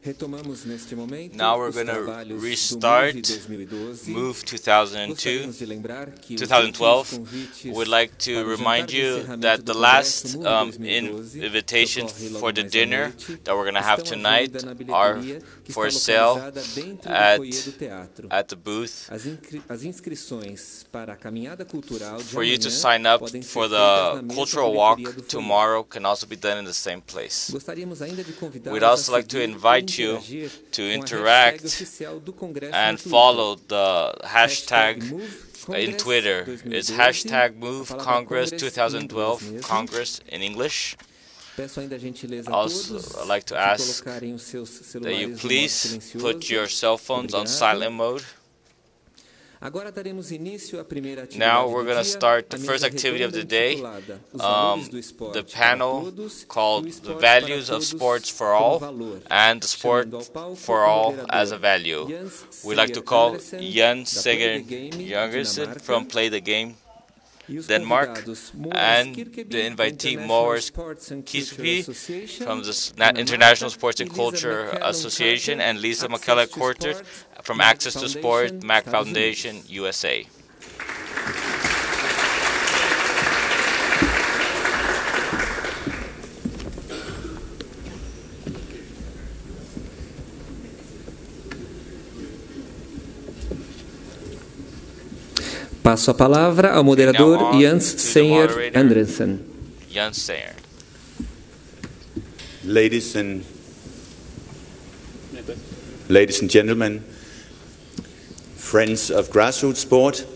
Now we're going to restart Move 2012. We'd like to remind you that the last invitation for the dinner that we're going to have tonight are for sale at the booth. For you to sign up for the cultural walk tomorrow can also be done in the same place. We'd also like to invite you to interact and follow the hashtag in Twitter. It's hashtag Move Congress 2012, Congress in English. Also, I'd like to ask that you please put your cell phones on silent mode. Now we're going to start the first activity of the day, the panel called The Values of Sports for All and the Sport for All as a Value. We'd like to call Sejer Andersen from Play the Game Denmark, and the invitee Mogens Kirkeby from the International Sports and Culture Association, and MacCallum from Access to Sport, Mac Foundation, USA. Passo a palavra ao moderador Sejer Andersen. Sejer. Ladies and gentlemen, friends of grassroots sport,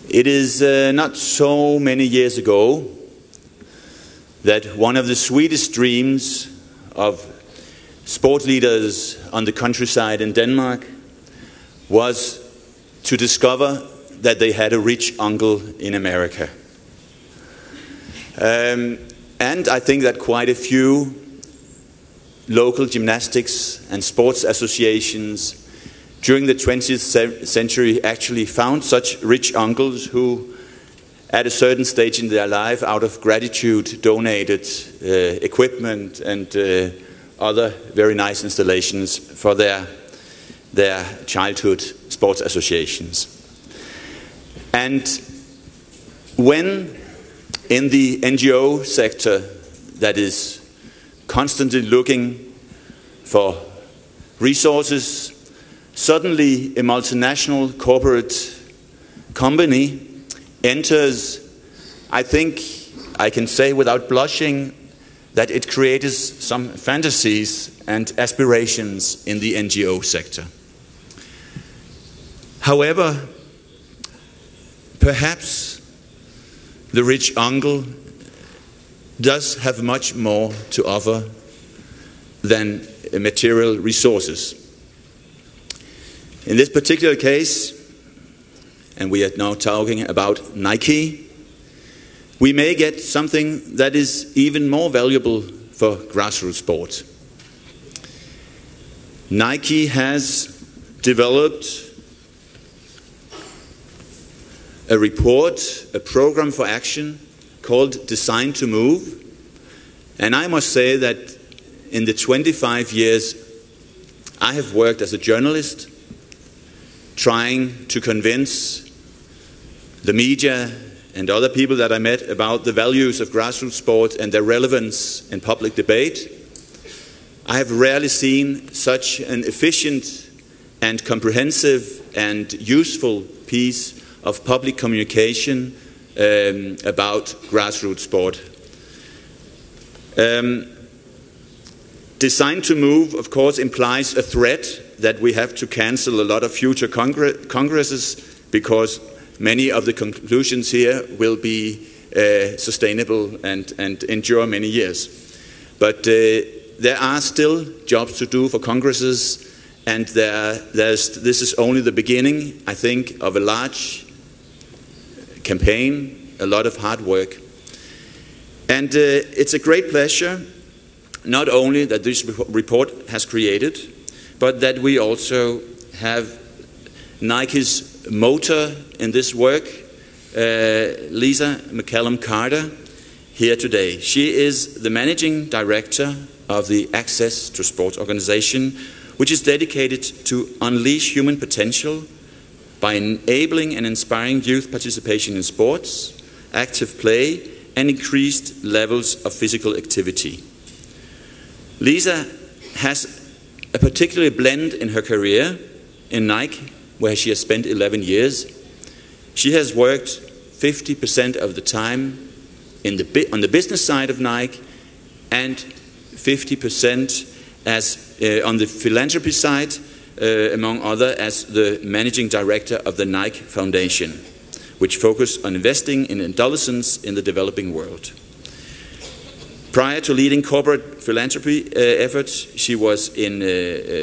it is not so many years ago that one of the sweetest dreams of sport leaders on the countryside in Denmark was to discover that they had a rich uncle in America. And I think that quite a few local gymnastics and sports associations during the 20th century actually found such rich uncles who, at a certain stage in their life, out of gratitude, donated equipment and other very nice installations for their childhood sports associations. And when in the NGO sector that is constantly looking for resources, suddenly a multinational corporate company enters, I think I can say without blushing that it creates some fantasies and aspirations in the NGO sector. However, perhaps the rich uncle does have much more to offer than material resources. In this particular case, and we are now talking about Nike, we may get something that is even more valuable for grassroots sport. Nike has developed a report, a program for action called Design to Move. And I must say that in the 25 years I have worked as a journalist, trying to convince the media and other people that I met about the values of grassroots sport and their relevance in public debate, I have rarely seen such an efficient and comprehensive and useful piece of public communication about grassroots sport. Design to Move, of course, implies a threat that we have to cancel a lot of future congresses because many of the conclusions here will be sustainable and endure many years. But there are still jobs to do for congresses, and this is only the beginning, I think, of a large campaign, a lot of hard work. And it's a great pleasure, not only that this report has created, but that we also have Nike's motor in this work, Lisa MacCallum here today. She is the managing director of the Access to Sport organization, which is dedicated to unleash human potential by enabling and inspiring youth participation in sports, active play, and increased levels of physical activity. Lisa has a particular blend in her career in Nike, where she has spent 11 years. She has worked 50% of the time on the business side of Nike and 50% on the philanthropy side, among other, as the managing director of the Nike Foundation, which focus on investing in adolescents in the developing world. Prior to leading corporate philanthropy efforts, she was in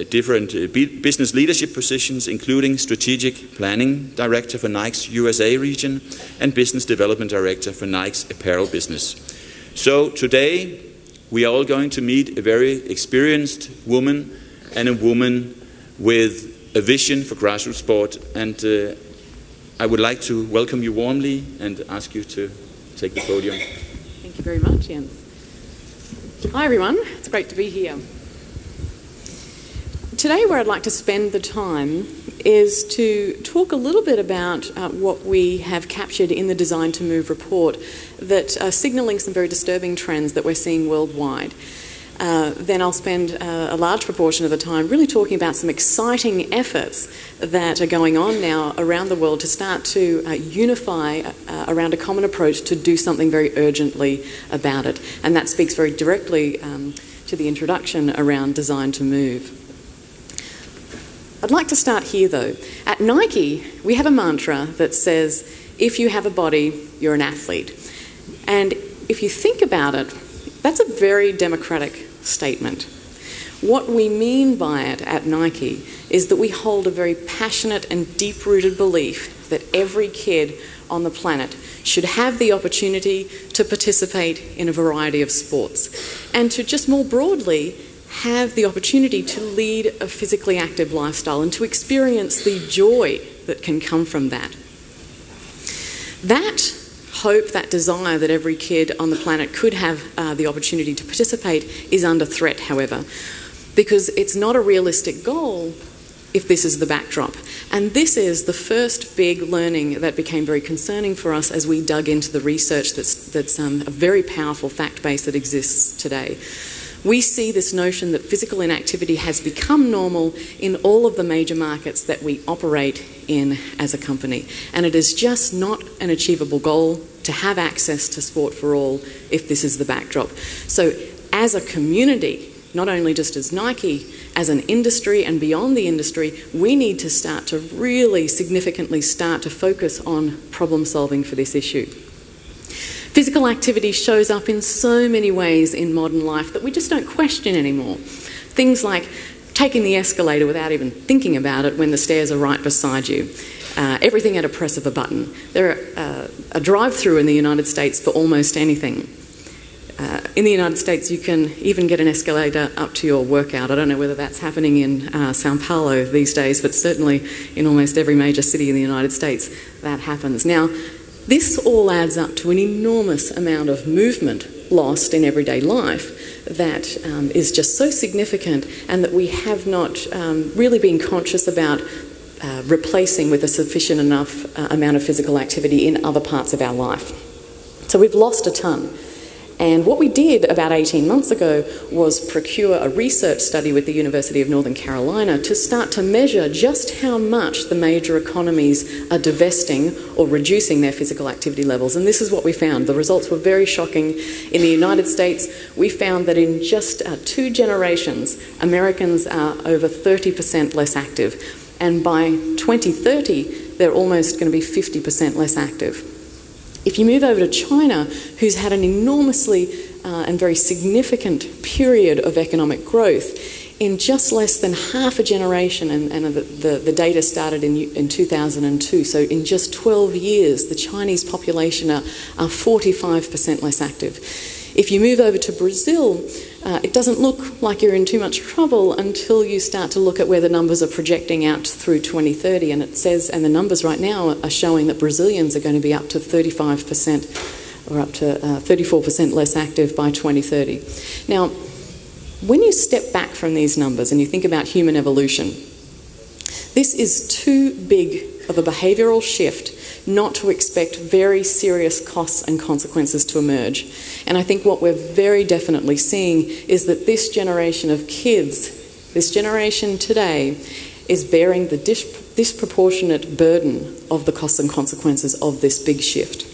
different business leadership positions, including strategic planning director for Nike's USA region and business development director for Nike's apparel business. So today, we are all going to meet a very experienced woman and a woman with a vision for grassroots sport. And I would like to welcome you warmly and ask you to take the podium. Thank you very much, Jens. Hi everyone, it's great to be here. Today where I'd like to spend the time is to talk a little bit about what we have captured in the Design to Move report that are signalling some very disturbing trends that we're seeing worldwide. Then I'll spend a large proportion of the time really talking about some exciting efforts that are going on now around the world to start to unify around a common approach to do something very urgently about it. And that speaks very directly to the introduction around Design to Move. I'd like to start here though. At Nike, we have a mantra that says, if you have a body, you're an athlete. And if you think about it, that's a very democratic statement. What we mean by it at Nike is that we hold a very passionate and deep-rooted belief that every kid on the planet should have the opportunity to participate in a variety of sports and to just more broadly have the opportunity to lead a physically active lifestyle and to experience the joy that can come from that. That hope, that desire that every kid on the planet could have the opportunity to participate is under threat, however, because it's not a realistic goal if this is the backdrop. And this is the first big learning that became very concerning for us as we dug into the research that's a very powerful fact base that exists today. We see this notion that physical inactivity has become normal in all of the major markets that we operate in as a company. And it is just not an achievable goal to have access to sport for all if this is the backdrop. So as a community, not only just as Nike, as an industry and beyond the industry, we need to start to really significantly start to focus on problem solving for this issue. Physical activity shows up in so many ways in modern life that we just don't question anymore. Things like taking the escalator without even thinking about it when the stairs are right beside you. Everything at a press of a button. There are a drive-through in the United States for almost anything. In the United States, you can even get an escalator up to your workout. I don't know whether that's happening in Sao Paulo these days, but certainly in almost every major city in the United States, that happens. Now, this all adds up to an enormous amount of movement lost in everyday life that is just so significant and that we have not really been conscious about replacing with a sufficient enough amount of physical activity in other parts of our life. So we've lost a ton. And what we did about 18 months ago was procure a research study with the University of Northern Carolina to start to measure just how much the major economies are divesting or reducing their physical activity levels. And this is what we found. The results were very shocking. In the United States, we found that in just 2 generations, Americans are over 30% less active. And by 2030, they're almost going to be 50% less active. If you move over to China, who's had an enormously and very significant period of economic growth, in just less than half a generation, and the data started in 2002, so in just 12 years, the Chinese population are 45% less active. If you move over to Brazil, it doesn't look like you're in too much trouble until you start to look at where the numbers are projecting out through 2030, and it says, and the numbers right now are showing that Brazilians are going to be up to 35% or up to 34% less active by 2030. Now, When you step back from these numbers and you think about human evolution, this is too big of a behavioural shift not to expect very serious costs and consequences to emerge. And I think what we're very definitely seeing is that this generation of kids, this generation today, is bearing the disproportionate burden of the costs and consequences of this big shift.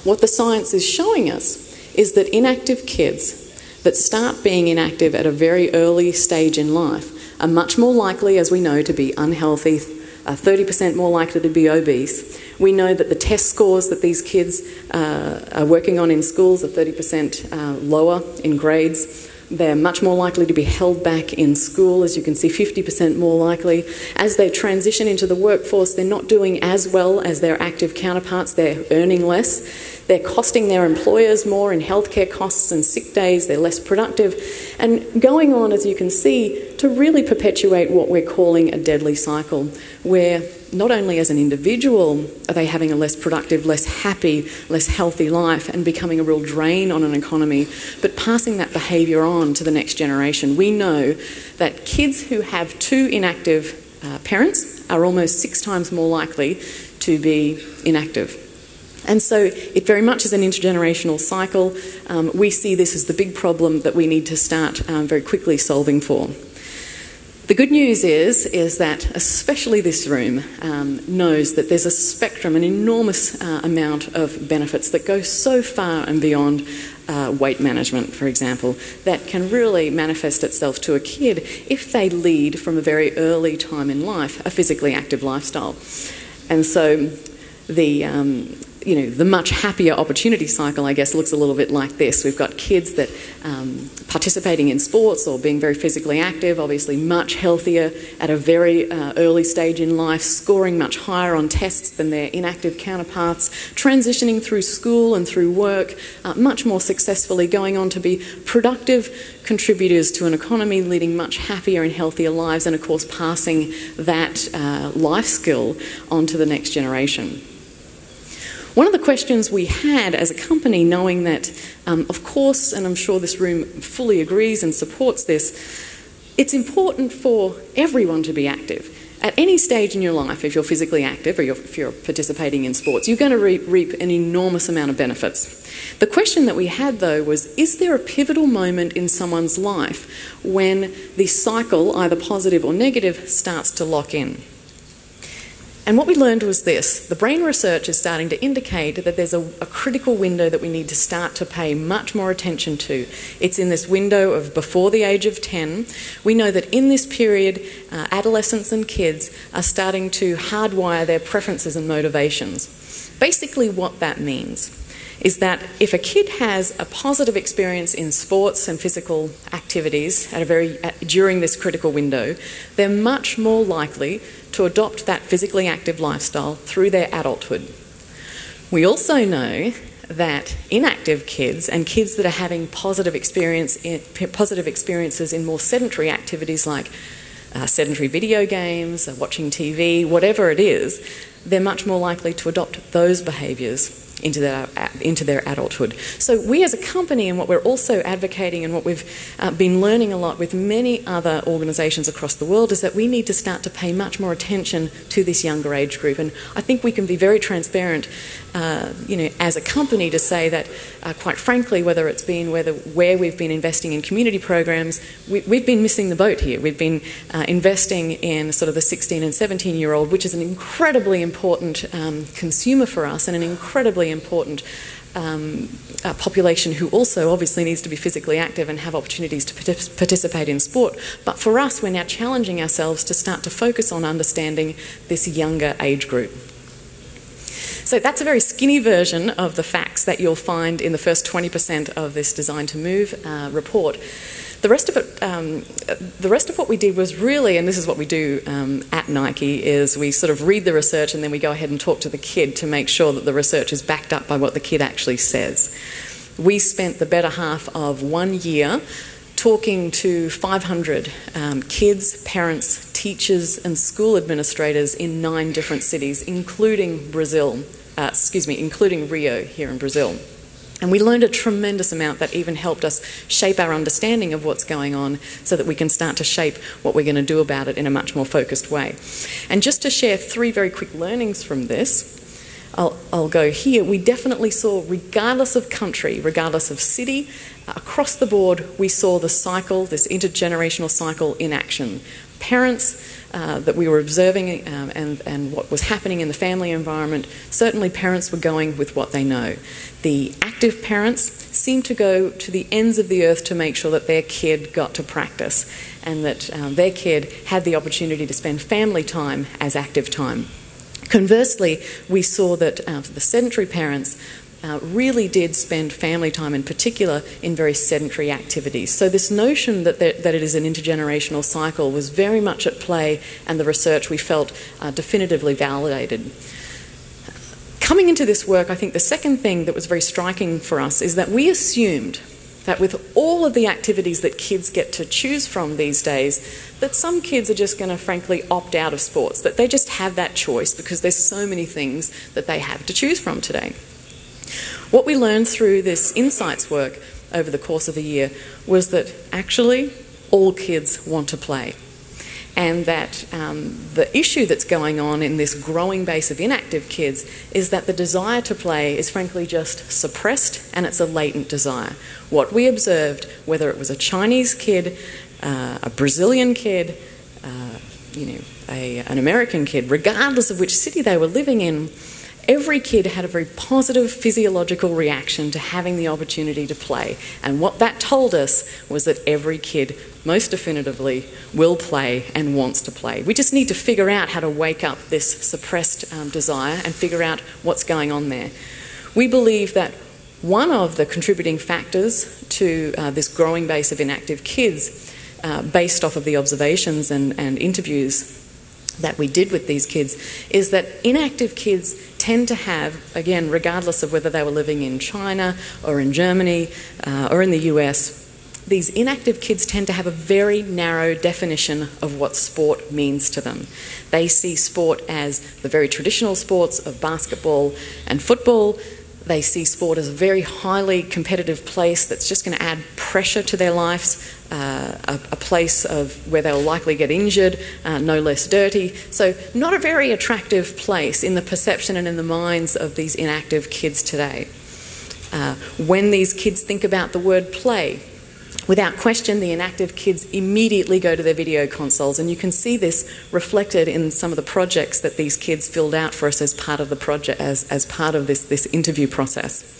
What the science is showing us is that inactive kids that start being inactive at a very early stage in life are much more likely, as we know, to be unhealthy, 30% more likely to be obese. We know that the test scores that these kids are working on in schools are 30% lower in grades. They're much more likely to be held back in school, as you can see, 50% more likely. As they transition into the workforce, they're not doing as well as their active counterparts. They're earning less. They're costing their employers more in healthcare costs and sick days. They're less productive. And going on, as you can see, to really perpetuate what we're calling a deadly cycle, where not only as an individual are they having a less productive, less happy, less healthy life and becoming a real drain on an economy, but passing that behaviour on to the next generation. We know that kids who have two inactive parents are almost 6 times more likely to be inactive. And so it very much is an intergenerational cycle. We see this as the big problem that we need to start very quickly solving for. The good news is that especially this room knows that there's a spectrum, an enormous amount of benefits that go so far and beyond weight management, for example, that can really manifest itself to a kid if they lead from a very early time in life a physically active lifestyle. And so the much happier opportunity cycle, I guess, looks a little bit like this. We've got kids that participating in sports or being very physically active, obviously much healthier at a very early stage in life, scoring much higher on tests than their inactive counterparts, transitioning through school and through work much more successfully, going on to be productive contributors to an economy, leading much happier and healthier lives, and of course passing that life skill on to the next generation. One of the questions we had as a company, knowing that, of course, and I'm sure this room fully agrees and supports this, it's important for everyone to be active. At any stage in your life, if you're physically active or if you're participating in sports, you're going to reap an enormous amount of benefits. The question that we had, though, was, is there a pivotal moment in someone's life when the cycle, either positive or negative, starts to lock in? And what we learned was this: the brain research is starting to indicate that there's a critical window that we need to start to pay much more attention to. It's in this window of before the age of 10. We know that in this period, adolescents and kids are starting to hardwire their preferences and motivations. Basically what that means is that if a kid has a positive experience in sports and physical activities during this critical window, they're much more likely to adopt that physically active lifestyle through their adulthood. We also know that inactive kids and kids that are having positive experiences in more sedentary activities like sedentary video games, watching TV, whatever it is, they're much more likely to adopt those behaviours into their adulthood. So we as a company, and what we're also advocating and what we've been learning a lot with many other organisations across the world, is that we need to start to pay much more attention to this younger age group. And I think we can be very transparent as a company to say that, quite frankly, whether it's been where we've been investing in community programs, we've been missing the boat here. We've been investing in sort of the 16 and 17-year-old, which is an incredibly important consumer for us and an incredibly important population who also obviously needs to be physically active and have opportunities to participate in sport. But for us, we're now challenging ourselves to start to focus on understanding this younger age group. So that's a very skinny version of the facts that you'll find in the first 20% of this Design to Move report. The rest of what we did was really, and this is what we do at Nike, is we sort of read the research and then we go ahead and talk to the kid to make sure that the research is backed up by what the kid actually says. We spent the better half of 1 year talking to 500 kids, parents, teachers and school administrators in 9 different cities, including Rio here in Brazil. And we learned a tremendous amount that even helped us shape our understanding of what's going on so that we can start to shape what we're going to do about it in a much more focused way. And just to share 3 very quick learnings from this, I'll go here. We definitely saw, regardless of country, regardless of city, across the board, we saw the cycle, this intergenerational cycle in action. Parents that we were observing and what was happening in the family environment, certainly parents were going with what they know. The active parents seemed to go to the ends of the earth to make sure that their kid got to practice and that their kid had the opportunity to spend family time as active time. Conversely, we saw that the sedentary parents really did spend family time in particular in very sedentary activities. So this notion that it is an intergenerational cycle was very much at play, and the research we felt definitively validated. Coming into this work, I think the second thing that was very striking for us is that we assumed that with all of the activities that kids get to choose from these days, that some kids are just going to frankly opt out of sports, that they just have that choice because there's so many things that they have to choose from today. What we learned through this insights work over the course of a year was that actually all kids want to play, and that the issue that's going on in this growing base of inactive kids is that the desire to play is frankly just suppressed, and it's a latent desire. What we observed, whether it was a Chinese kid, a Brazilian kid, an American kid, regardless of which city they were living in, every kid had a very positive physiological reaction to having the opportunity to play. And what that told us was that every kid, most definitively, will play and wants to play. We just need to figure out how to wake up this suppressed desire and figure out what's going on there. We believe that one of the contributing factors to this growing base of inactive kids, based off of the observations and interviews that we did with these kids, is that inactive kids tend to have, again, regardless of whether they were living in China or in Germany or in the US, these inactive kids tend to have a very narrow definition of what sport means to them. They see sport as the very traditional sports of basketball and football. They see sport as a very highly competitive place that's just going to add pressure to their lives, a place of where they'll likely get injured, no less dirty. So not a very attractive place in the perception and in the minds of these inactive kids today. When these kids think about the word play, without question, the inactive kids immediately go to their video consoles, and you can see this reflected in some of the projects that these kids filled out for us as part of the project, as part of this interview process.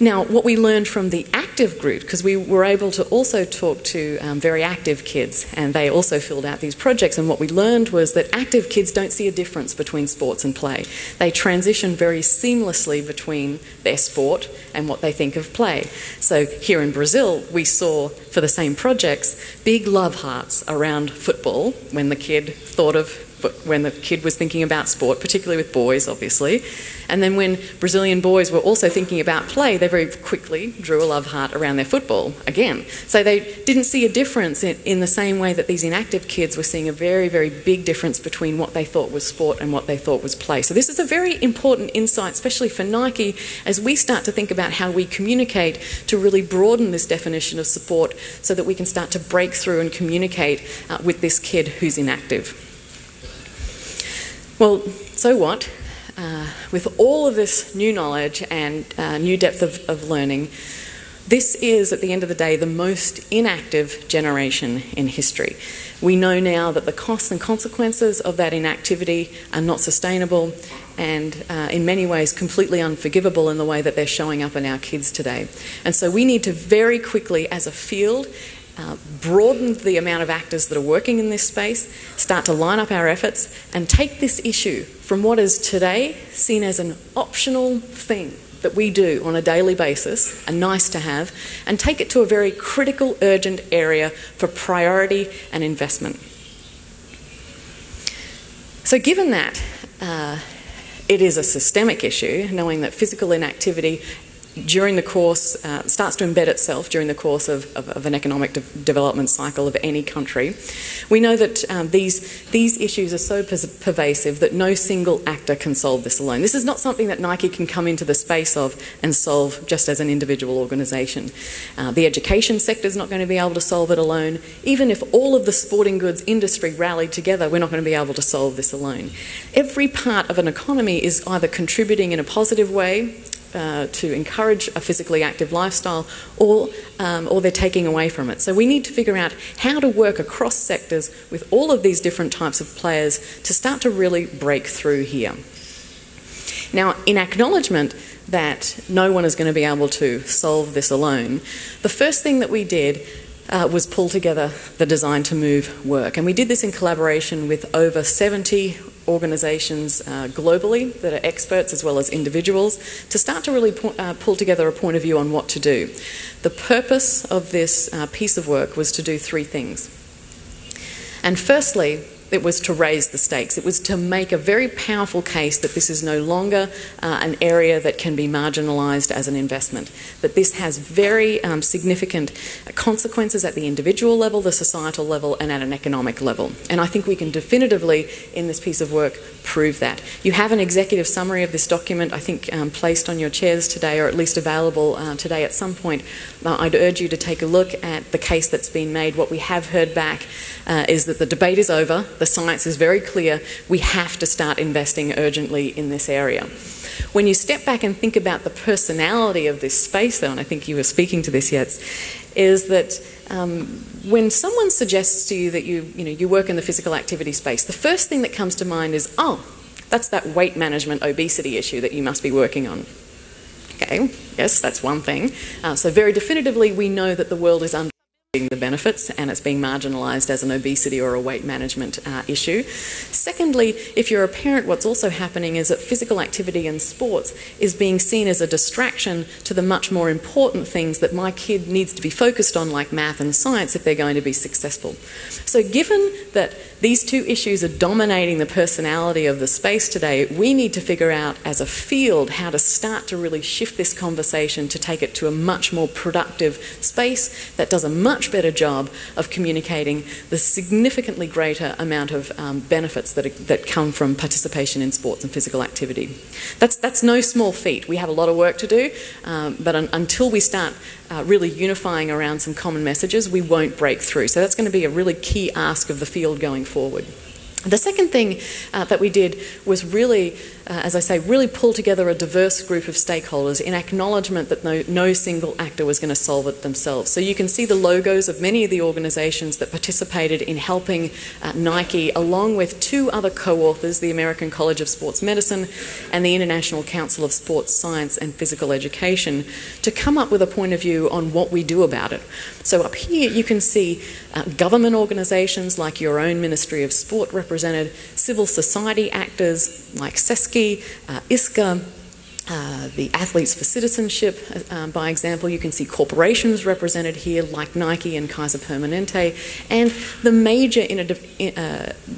Now, what we learned from the active group, because we were able to also talk to very active kids, and they also filled out these projects, and what we learned was that active kids don't see a difference between sports and play. They transition very seamlessly between their sport and what they think of play. So here in Brazil, we saw, for the same projects, big love hearts around football when the kid was thinking about sport, particularly with boys, obviously. And then when Brazilian boys were also thinking about play, they very quickly drew a love heart around their football again. So they didn't see a difference in the same way that these inactive kids were seeing a very, very big difference between what they thought was sport and what they thought was play. So this is a very important insight, especially for Nike, as we start to think about how we communicate to really broaden this definition of sport so that we can start to break through and communicate with this kid who's inactive. Well, so what? With all of this new knowledge and new depth of learning, this is, at the end of the day, the most inactive generation in history. We know now that the costs and consequences of that inactivity are not sustainable and in many ways completely unforgivable in the way that they're showing up in our kids today. And so we need to very quickly, as a field, broaden the amount of actors that are working in this space, start to line up our efforts and take this issue from what is today seen as an optional thing that we do on a daily basis, a nice to have, and take it to a very critical, urgent area for priority and investment. So given that it is a systemic issue, knowing that physical inactivity during the course, starts to embed itself during the course of an economic development cycle of any country. We know that these issues are so pervasive that no single actor can solve this alone. This is not something that Nike can come into the space of and solve just as an individual organisation. The education sector is not going to be able to solve it alone. Even if all of the sporting goods industry rallied together, we're not going to be able to solve this alone. Every part of an economy is either contributing in a positive way to encourage a physically active lifestyle, or they're taking away from it. So we need to figure out how to work across sectors with all of these different types of players to start to really break through here. Now, in acknowledgement that no one is going to be able to solve this alone, the first thing that we did was pull together the Design to Move work. And we did this in collaboration with over 70 organisations globally that are experts as well as individuals to start to really pull together a point of view on what to do. The purpose of this piece of work was to do three things. And firstly, it was to raise the stakes. It was to make a very powerful case that this is no longer an area that can be marginalised as an investment, that this has very significant consequences at the individual level, the societal level, and at an economic level. And I think we can definitively, in this piece of work, prove that. You have an executive summary of this document, I think, placed on your chairs today, or at least available today at some point. I'd urge you to take a look at the case that's been made. What we have heard back is that the debate is over. The science is very clear. We have to start investing urgently in this area. When you step back and think about the personality of this space, though, and I think you were speaking to this yet, is that when someone suggests to you that you work in the physical activity space, the first thing that comes to mind is, oh, that's that weight management obesity issue that you must be working on. Okay, yes, that's one thing. So very definitively, we know that the world is under the benefits and it's being marginalised as an obesity or a weight management issue. Secondly, if you're a parent, what's also happening is that physical activity in sports is being seen as a distraction to the much more important things that my kid needs to be focused on, like math and science, if they're going to be successful. So given that these two issues are dominating the personality of the space today, we need to figure out as a field how to start to really shift this conversation to take it to a much more productive space that does a much better job of communicating the significantly greater amount of benefits that come from participation in sports and physical activity. That's no small feat. We have a lot of work to do, but until we start really unifying around some common messages, we won't break through. So that's going to be a really key ask of the field going forward. The second thing that we did was really, as I say, really pull together a diverse group of stakeholders in acknowledgement that no single actor was going to solve it themselves. So you can see the logos of many of the organisations that participated in helping Nike, along with two other co-authors, the American College of Sports Medicine and the International Council of Sports Science and Physical Education, to come up with a point of view on what we do about it. So up here you can see government organisations like your own Ministry of Sport represented, civil society actors like SESCI, ISCA, the Athletes for Citizenship, by example. You can see corporations represented here like Nike and Kaiser Permanente, and the major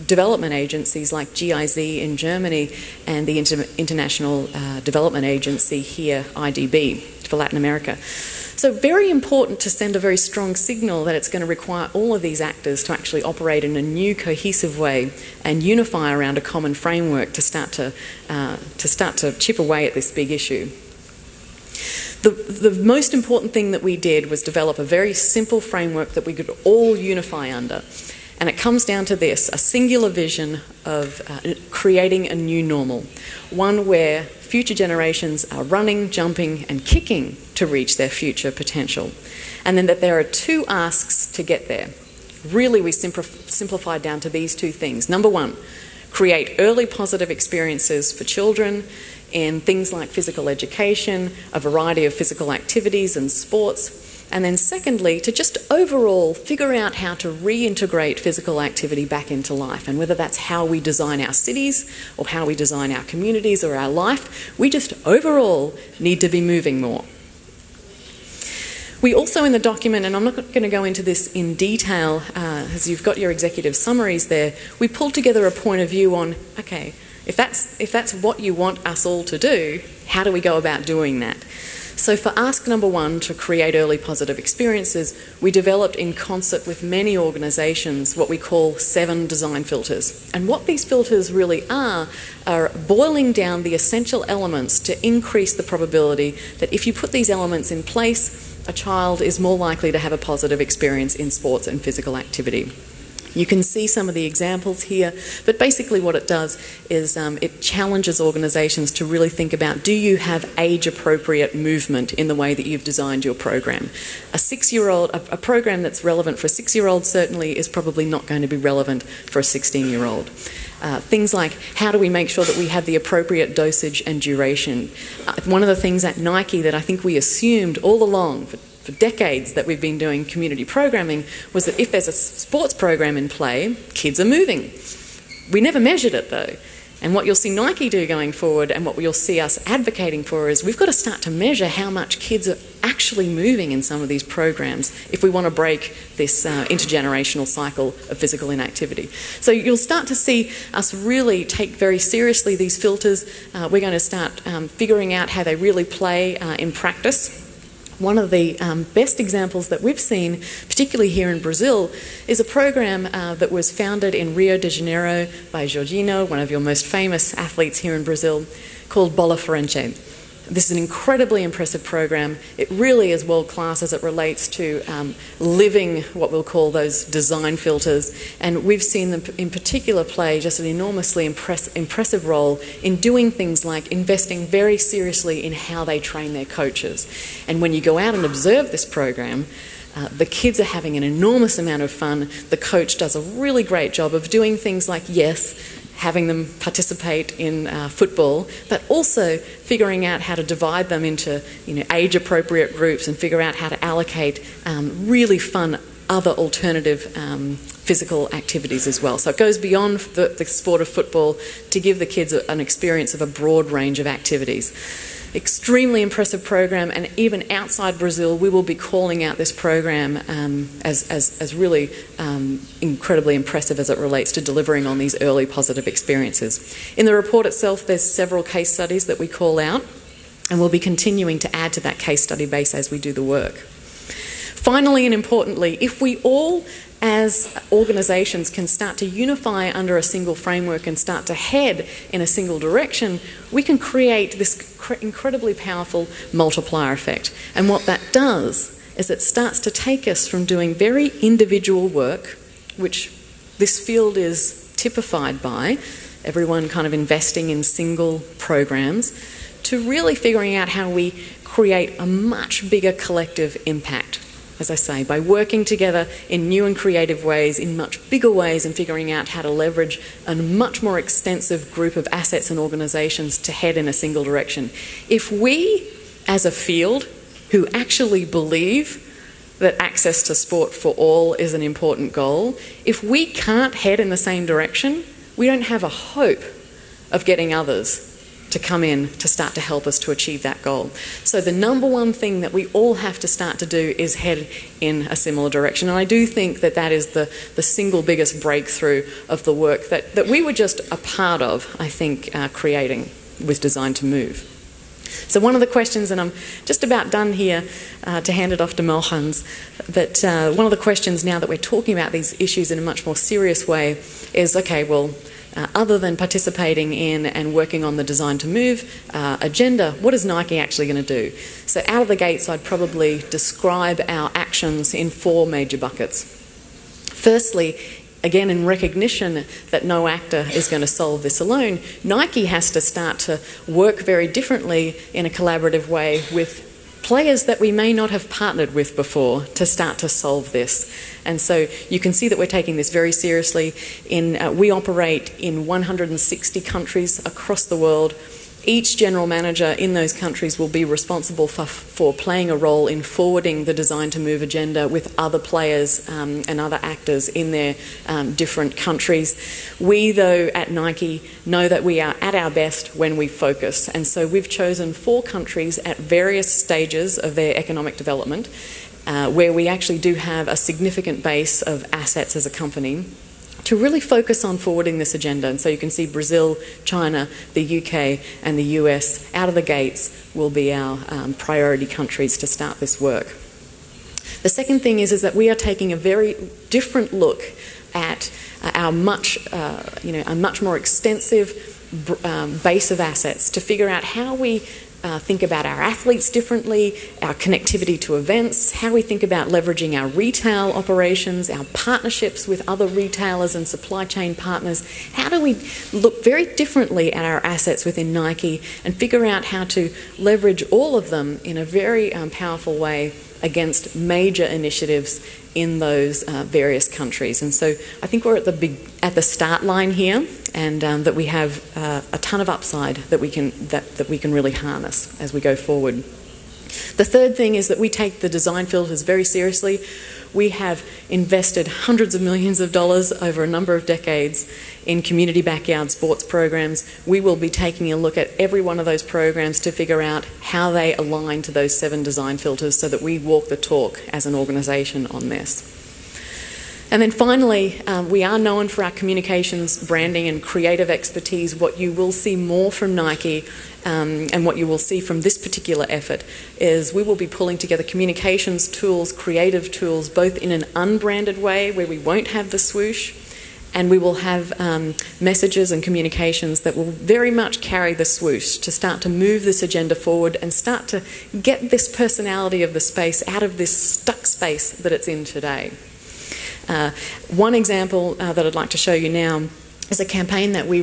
development agencies like GIZ in Germany and the International Development Agency here, IDB, for Latin America. So very important to send a very strong signal that it's going to require all of these actors to actually operate in a new cohesive way and unify around a common framework to start to chip away at this big issue. The most important thing that we did was develop a very simple framework that we could all unify under. And it comes down to this, a singular vision of creating a new normal, one where future generations are running, jumping and kicking to reach their future potential. And then that there are two asks to get there. Really, we simplified down to these two things. Number one, create early positive experiences for children in things like physical education, a variety of physical activities and sports. And then secondly, to just overall figure out how to reintegrate physical activity back into life, and whether that's how we design our cities or how we design our communities or our life, we just overall need to be moving more. We also in the document, and I'm not going to go into this in detail as you've got your executive summaries there, we pulled together a point of view on, okay, if that's what you want us all to do, how do we go about doing that? So for ask number 1, to create early positive experiences, we developed in concert with many organisations what we call 7 design filters. And what these filters really are boiling down the essential elements to increase the probability that if you put these elements in place, a child is more likely to have a positive experience in sports and physical activity. You can see some of the examples here, but basically what it does is it challenges organisations to really think about, do you have age-appropriate movement in the way that you've designed your program? A program that's relevant for a 6-year-old certainly is probably not going to be relevant for a 16-year-old. Things like, how do we make sure that we have the appropriate dosage and duration? One of the things at Nike that I think we assumed all along, for decades that we've been doing community programming, was that if there's a sports program in play, kids are moving. We never measured it though. And what you'll see Nike do going forward, and what you'll see us advocating for, is we've got to start to measure how much kids are actually moving in some of these programs if we want to break this intergenerational cycle of physical inactivity. So you'll start to see us really take very seriously these filters. We're going to start figuring out how they really play in practice. One of the best examples that we've seen, particularly here in Brazil, is a program that was founded in Rio de Janeiro by Jorginho, one of your most famous athletes here in Brazil, called Bola Frente. This is an incredibly impressive program. It really is world-class as it relates to living what we'll call those design filters, and we've seen them in particular play just an enormously impressive role in doing things like investing very seriously in how they train their coaches. And when you go out and observe this program, the kids are having an enormous amount of fun. The coach does a really great job of doing things like, yes, having them participate in football, but also figuring out how to divide them into age-appropriate groups and figure out how to allocate really fun other alternative physical activities as well. So it goes beyond the sport of football to give the kids an experience of a broad range of activities. Extremely impressive program, and even outside Brazil we will be calling out this program as really incredibly impressive as it relates to delivering on these early positive experiences. In the report itself there's several case studies that we call out, and we'll be continuing to add to that case study base as we do the work. Finally and importantly, if we all as organisations can start to unify under a single framework and start to head in a single direction, we can create this incredibly powerful multiplier effect. And what that does is it starts to take us from doing very individual work, which this field is typified by, everyone kind of investing in single programs, to really figuring out how we create a much bigger collective impact. As I say, by working together in new and creative ways, in much bigger ways, and figuring out how to leverage a much more extensive group of assets and organisations to head in a single direction. If we, as a field, who actually believe that access to sport for all is an important goal, if we can't head in the same direction, we don't have a hope of getting others to come in to start to help us to achieve that goal. So the number one thing that we all have to start to do is head in a similar direction. And I do think that that is the single biggest breakthrough of the work that we were just a part of, I think, creating with Design to Move. So one of the questions, and I'm just about done here to hand it off to Mogens, but one of the questions now that we're talking about these issues in a much more serious way is, okay, well, other than participating in and working on the Design to Move agenda, what is Nike actually going to do? So out of the gates, I'd probably describe our actions in 4 major buckets. Firstly, again, in recognition that no actor is going to solve this alone, Nike has to start to work very differently in a collaborative way with players that we may not have partnered with before to start to solve this. And so you can see that we're taking this very seriously. We operate in 160 countries across the world. Each general manager in those countries will be responsible for playing a role in forwarding the Design to Move agenda with other players and other actors in their different countries. We, though, at Nike, know that we are at our best when we focus. And so we've chosen 4 countries at various stages of their economic development where we actually do have a significant base of assets as a company. to really focus on forwarding this agenda. And so you can see Brazil, China, the UK and the US out of the gates will be our priority countries to start this work. The second thing is that we are taking a very different look at a much more extensive base of assets to figure out how we think about our athletes differently, our connectivity to events, how we think about leveraging our retail operations, our partnerships with other retailers and supply chain partners. How do we look very differently at our assets within Nike and figure out how to leverage all of them in a very powerful way against major initiatives in those various countries. And so I think we're at the start line here, and that we have a ton of upside that we can really harness as we go forward. The third thing is that we take the design filters very seriously. We have invested hundreds of millions of dollars over a number of decades in community backyard sports programs. We will be taking a look at every one of those programs to figure out how they align to those 7 design filters so that we walk the talk as an organisation on this. And then finally, we are known for our communications, branding and creative expertise. What you will see more from Nike and what you will see from this particular effort is we will be pulling together communications tools, creative tools, both in an unbranded way where we won't have the swoosh, and we will have messages and communications that will very much carry the swoosh to start to move this agenda forward and start to get this personality of the space out of this stuck space that it's in today. One example that I'd like to show you now is a campaign that we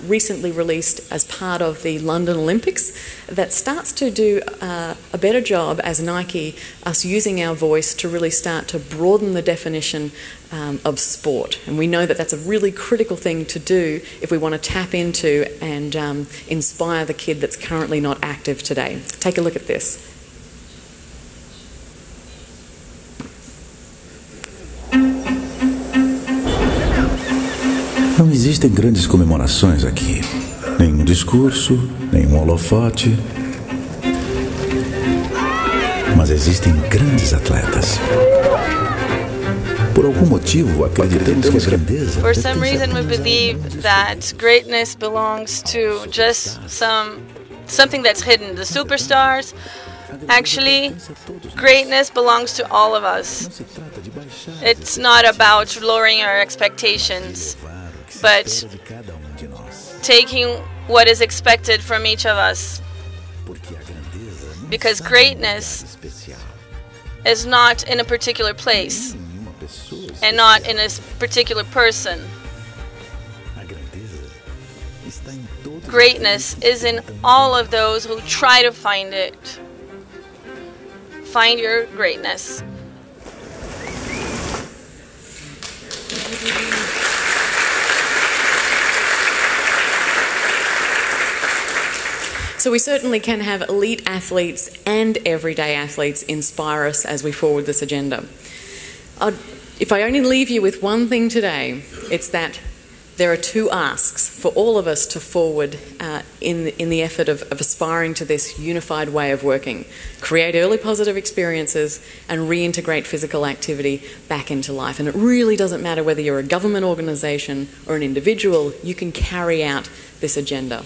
recently released as part of the London Olympics that starts to do a better job as Nike, us using our voice to really start to broaden the definition of sport. And we know that that's a really critical thing to do if we want to tap into and inspire the kid that's currently not active today. Take a look at this. Não existem grandes comemorações aqui. Nenhum discurso, nenhum holofote. Mas existem grandes atletas. Por algum motivo, acreditamos que a grandeza... For some reason we believe that greatness belongs to just something that's hidden. The superstars, actually, greatness belongs to all of us. It's not about lowering our expectations, but taking what is expected from each of us. Because greatness is not in a particular place and not in a particular person. Greatness is in all of those who try to find it. Find your greatness. So we certainly can have elite athletes and everyday athletes inspire us as we forward this agenda. If I only leave you with one thing today, it's that there are 2 asks for all of us to forward in the effort of aspiring to this unified way of working. Create early positive experiences and reintegrate physical activity back into life. And it really doesn't matter whether you're a government organisation or an individual, you can carry out this agenda.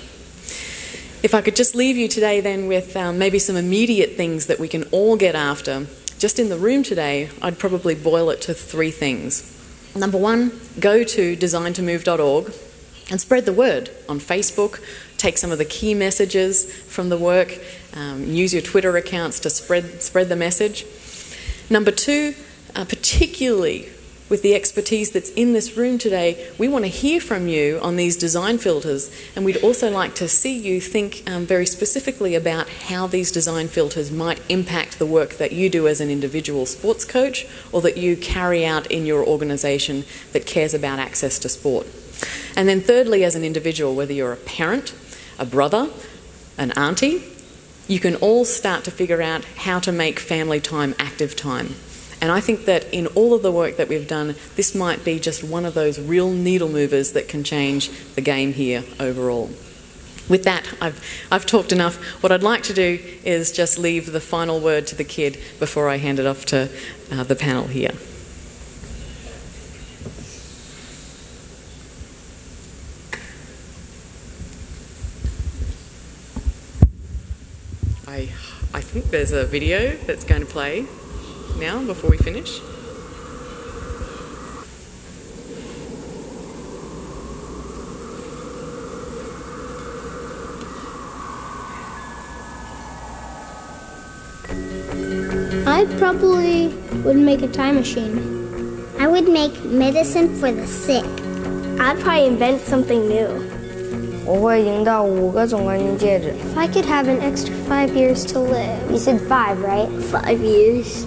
If I could just leave you today then with maybe some immediate things that we can all get after, just in the room today, I'd probably boil it to 3 things. Number 1, go to designtomove.org and spread the word on Facebook. Take some of the key messages from the work. Use your Twitter accounts to spread the message. Number 2, particularly with the expertise that's in this room today, we want to hear from you on these design filters, and we'd also like to see you think very specifically about how these design filters might impact the work that you do as an individual sports coach or that you carry out in your organisation that cares about access to sport. And then thirdly, as an individual, whether you're a parent, a brother, an auntie, you can all start to figure out how to make family time active time. And I think that in all of the work that we've done, this might be just one of those real needle movers that can change the game here overall. With that, I've talked enough. What I'd like to do is just leave the final word to the kid before I hand it off to the panel here. I think there's a video that's going to play now before we finish. I probably would make a time machine. I would make medicine for the sick. I'd probably invent something new. 我会赢到5个总冠军戒指。 If I could have an extra 5 years to live. You said 5, right? 5 years.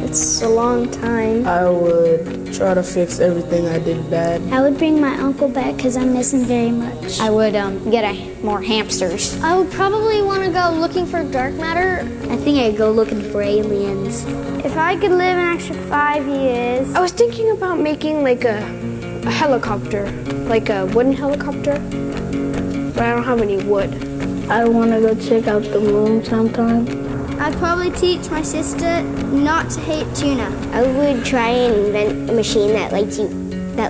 It's a long time. I would try to fix everything I did bad. I would bring my uncle back because I miss him very much. I would get more hamsters. I would probably want to go looking for dark matter. I think I'd go looking for aliens. If I could live an extra 5 years... I was thinking about making like a helicopter, like a wooden helicopter, but I don't have any wood. I want to go check out the moon sometime. I'd probably teach my sister not to hate tuna. I would try and invent a machine that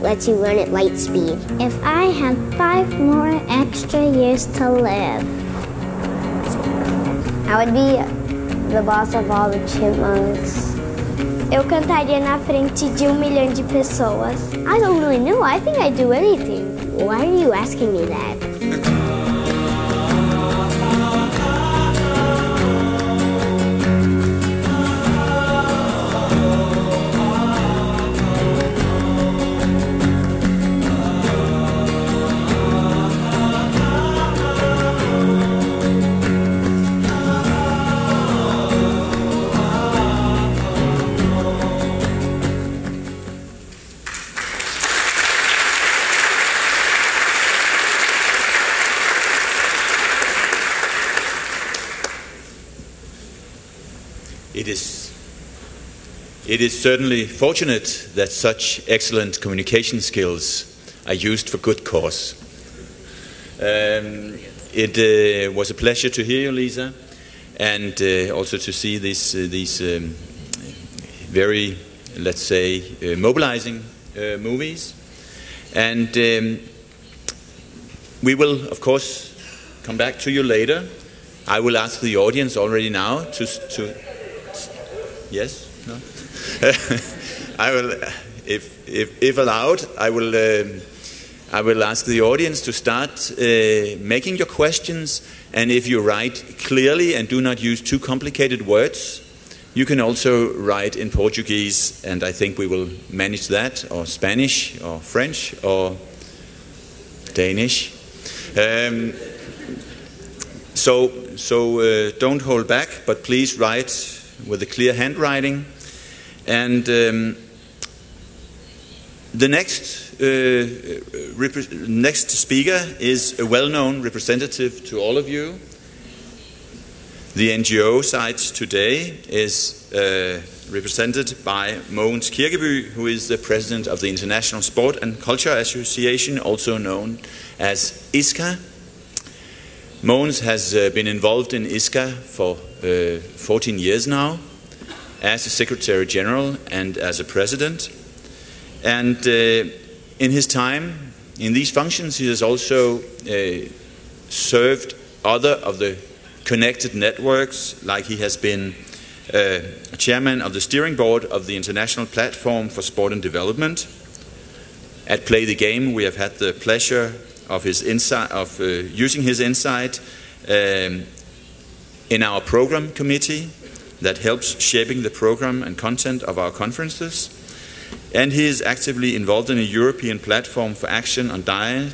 lets you run at light speed. If I had 5 more extra years to live, I would be the boss of all the chipmunks. Eu cantaria na frente de 1 milhão de pessoas. I don't really know. I think I'd do anything. Why are you asking me that? It is certainly fortunate that such excellent communication skills are used for good cause. It was a pleasure to hear you, Lisa, and also to see these very, let's say, mobilizing movies. And we will, of course, come back to you later. I will ask the audience already now to yes. No? I will, if allowed, I will ask the audience to start making your questions, and if you write clearly and do not use too complicated words, you can also write in Portuguese, and I think we will manage that, or Spanish, or French, or Danish. So don't hold back, but please write with a clear handwriting. And the next speaker is a well-known representative to all of you. The NGO side today is represented by Mogens Kirkeby, who is the president of the International Sport and Culture Association, also known as ISCA. Mogens has been involved in ISCA for 14 years now, as a Secretary General and as a President. And in his time, in these functions, he has also served other of the connected networks, like he has been Chairman of the Steering Board of the International Platform for Sport and Development. At Play the Game, we have had the pleasure of using his insight in our program committee that helps shaping the program and content of our conferences. And he is actively involved in a European platform for action on diet,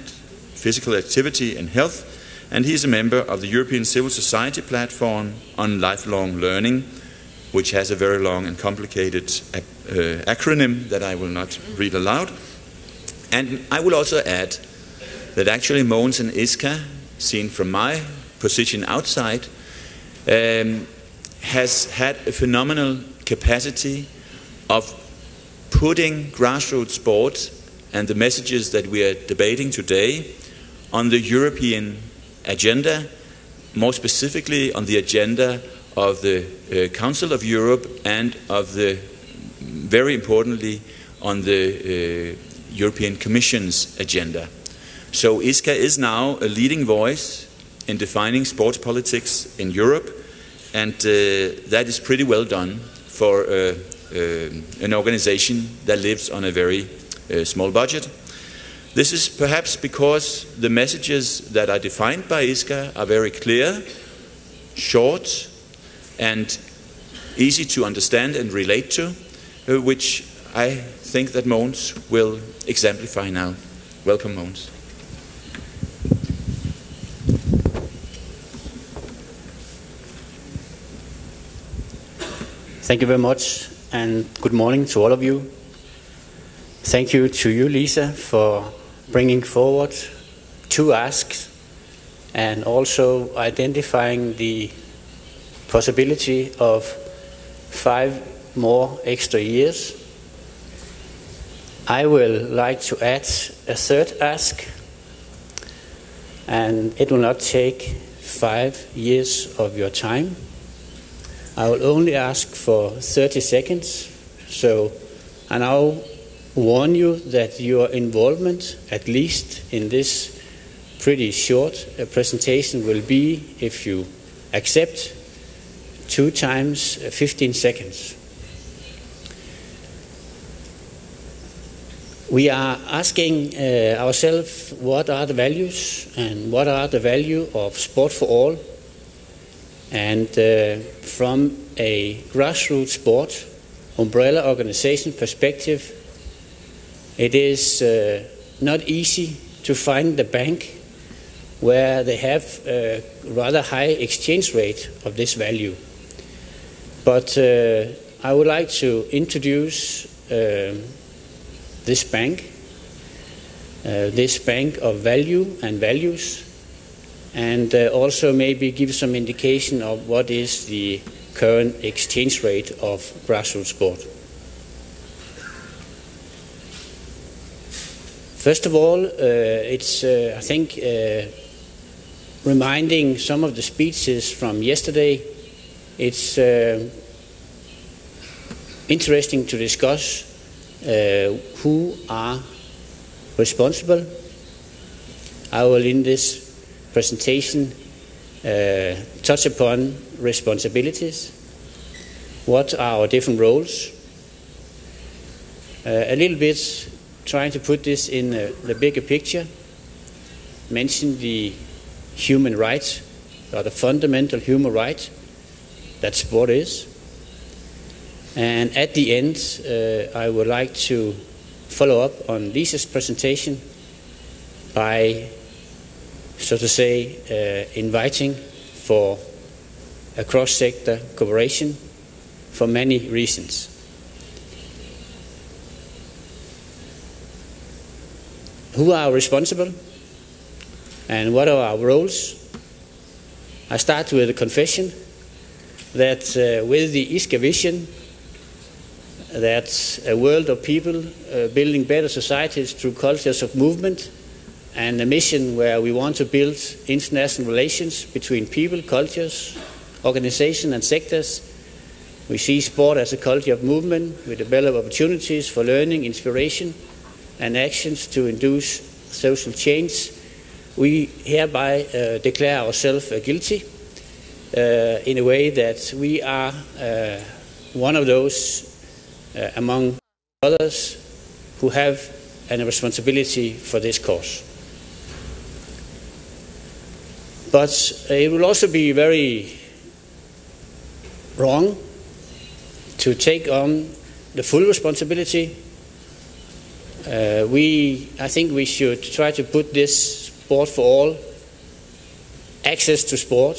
physical activity and health, and he is a member of the European Civil Society platform on lifelong learning, which has a very long and complicated acronym that I will not read aloud. And I will also add that actually Mogens and ISCA, seen from my position outside, has had a phenomenal capacity of putting grassroots sport and the messages that we are debating today on the European agenda, more specifically on the agenda of the Council of Europe and of the, very importantly, on the European Commission's agenda. So ISCA is now a leading voice in defining sports politics in Europe, and that is pretty well done for an organization that lives on a very small budget. This is perhaps because the messages that are defined by ISCA are very clear, short, and easy to understand and relate to, which I think that Mogens will exemplify now. Welcome, Mogens. Thank you very much, and good morning to all of you. Thank you to you, Lisa, for bringing forward 2 asks and also identifying the possibility of 5 more extra years. I will like to add a 3rd ask, and it will not take 5 years of your time. I will only ask for 30 seconds, so I now warn you that your involvement, at least in this pretty short presentation, will be, if you accept, 2 times 15 seconds. We are asking ourselves what are the values and what are the value of sport for all. And from a grassroots sport umbrella organization perspective, it is not easy to find the bank where they have a rather high exchange rate of this value. But I would like to introduce this bank of value and values, and also maybe give some indication of what is the current exchange rate of grassroots sport. First of all, it's, I think, reminding some of the speeches from yesterday, it's interesting to discuss who are responsible. I will, in this presentation, touch upon responsibilities. What are our different roles? A little bit trying to put this in the bigger picture, mention the human right, or the fundamental human right that sport is. And at the end, I would like to follow up on Lisa's presentation by, so to say, inviting for a cross-sector cooperation for many reasons. Who are responsible and what are our roles? I start with a confession that with the ISCA vision, that's a world of people building better societies through cultures of movement, and a mission where we want to build international relations between people, cultures, organizations and sectors. We see sport as a culture of movement. We develop opportunities for learning, inspiration and actions to induce social change. We hereby declare ourselves guilty in a way that we are one of those among others who have a responsibility for this cause. But it will also be very wrong to take on the full responsibility. I think we should try to put this sport for all, access to sport,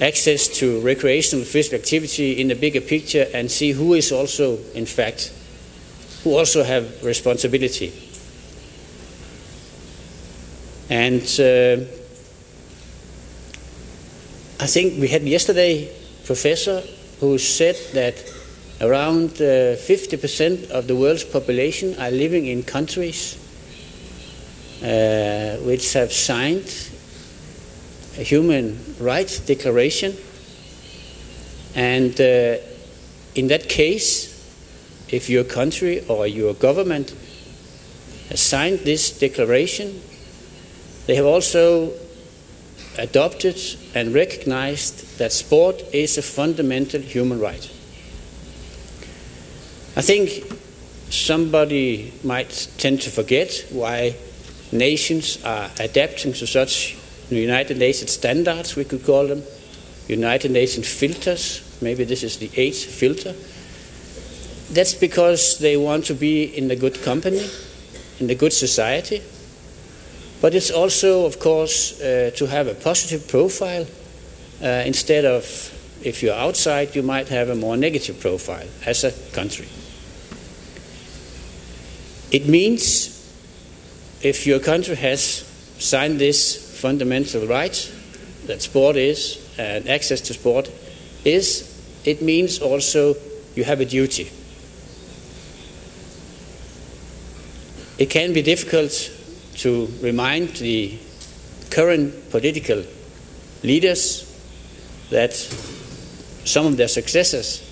access to recreational physical activity in the bigger picture, and see who is also, in fact, who also have responsibility. And I think we had yesterday a professor who said that around 50% of the world's population are living in countries which have signed a human rights declaration. And in that case, if your country or your government has signed this declaration, they have also adopted and recognized that sport is a fundamental human right. I think somebody might tend to forget why nations are adapting to such United Nations standards, we could call them, United Nations filters. Maybe this is the 8th filter. That's because they want to be in a good company, in a good society. But it's also, of course, to have a positive profile instead of, if you're outside, you might have a more negative profile as a country. It means if your country has signed this fundamental right that sport is and access to sport is, it means also you have a duty. It can be difficult to remind the current political leaders that some of their successors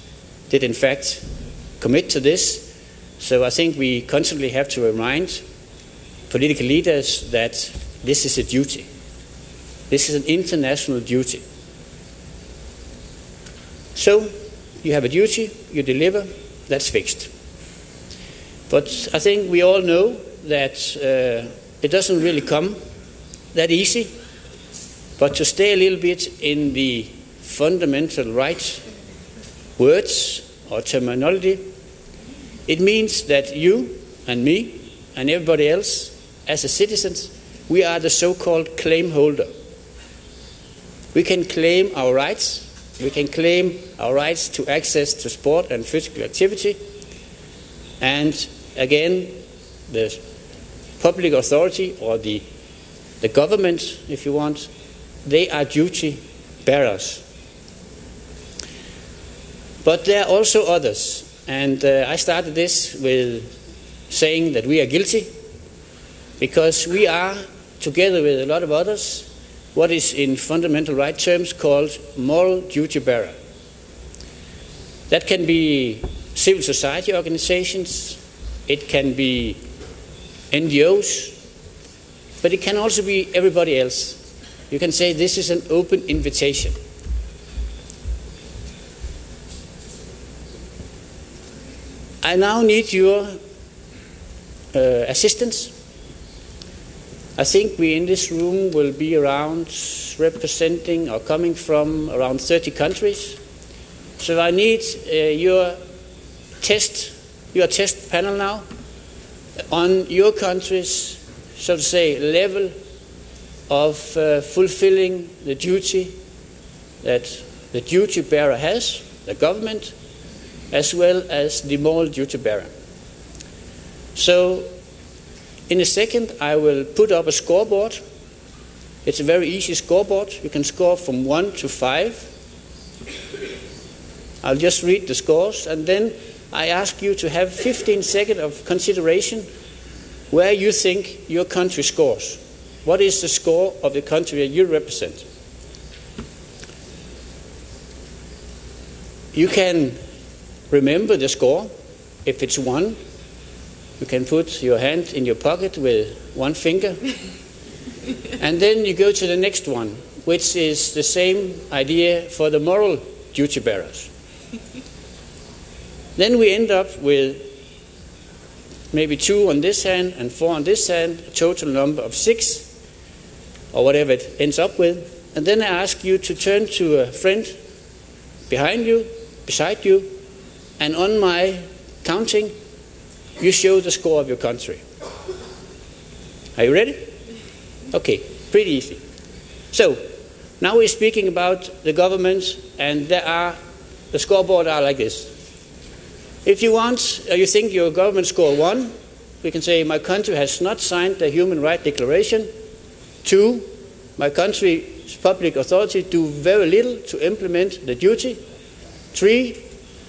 did in fact commit to this. So I think we constantly have to remind political leaders that this is a duty. This is an international duty. So you have a duty, you deliver, that's fixed. But I think we all know that it doesn't really come that easy. But to stay a little bit in the fundamental right words or terminology, it means that you and me and everybody else as a citizens, we are the so-called claim holder. We can claim our rights. We can claim our rights to access to sport and physical activity. And again, the public authority or the government, if you want, they are duty bearers. But there are also others. And I started this with saying that we are guilty because we are, together with a lot of others, what is in fundamental right terms called moral duty bearer. That can be civil society organizations, it can be NGOs, but it can also be everybody else. You can say this is an open invitation. I now need your assistance. I think we in this room will be around representing or coming from around 30 countries. So I need your test panel now on your country's, so to say, level of fulfilling the duty that the duty bearer has, the government, as well as the moral duty bearer. So in a second I will put up a scoreboard. It's a very easy scoreboard. You can score from 1 to 5. I'll just read the scores and then I ask you to have 15 seconds of consideration where you think your country scores. What is the score of the country that you represent? You can remember the score. If it's 1, you can put your hand in your pocket with one finger. And then you go to the next one, which is the same idea for the moral duty bearers. Then we end up with maybe 2 on this hand and 4 on this hand, a total number of 6, or whatever it ends up with. And then I ask you to turn to a friend behind you, beside you, and on my counting, you show the score of your country. Are you ready? Okay, pretty easy. So, now we're speaking about the government, and the scoreboard are like this. If you want, you think your government score 1, we can say my country has not signed the Human Rights Declaration. 2, my country's public authority do very little to implement the duty. 3,